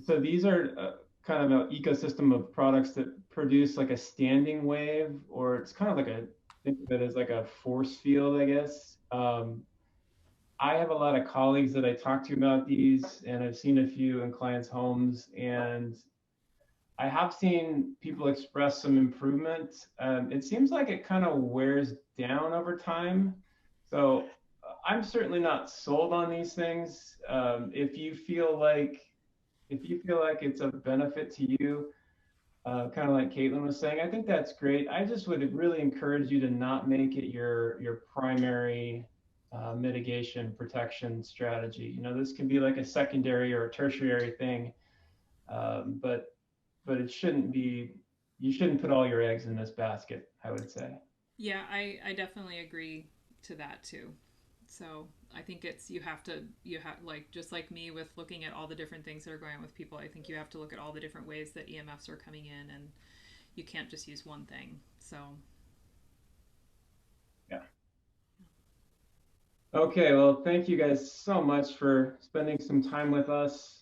so these are kind of an ecosystem of products that produce like a standing wave, or it's kind of like think of it as like a force field, I guess. I have a lot of colleagues that I talk to about these, and I've seen a few in clients' homes, and I have seen people express some improvement. It seems like it kind of wears down over time. So I'm certainly not sold on these things. If you feel like it's a benefit to you, kind of like Caitlin was saying, I think that's great. I just would really encourage you to not make it your primary mitigation protection strategy. This can be like a secondary or a tertiary thing, but it shouldn't be. You shouldn't put all your eggs in this basket, I would say. Yeah, I definitely agree to that too. So I think you have like, just like me with looking at all the different things that are going on with people, I think you have to look at all the different ways that EMFs are coming in, and you can't just use one thing. So Yeah. Okay, well, thank you guys so much for spending some time with us.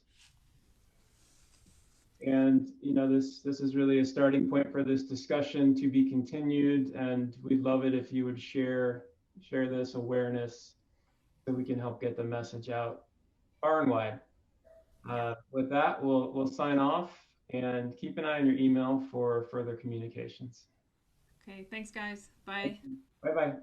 And this is really a starting point for this discussion to be continued, and we'd love it if you would share this awareness so we can help get the message out far and wide. With that, we'll sign off and keep an eye on your email for further communications. okay, thanks guys. Bye. Bye bye.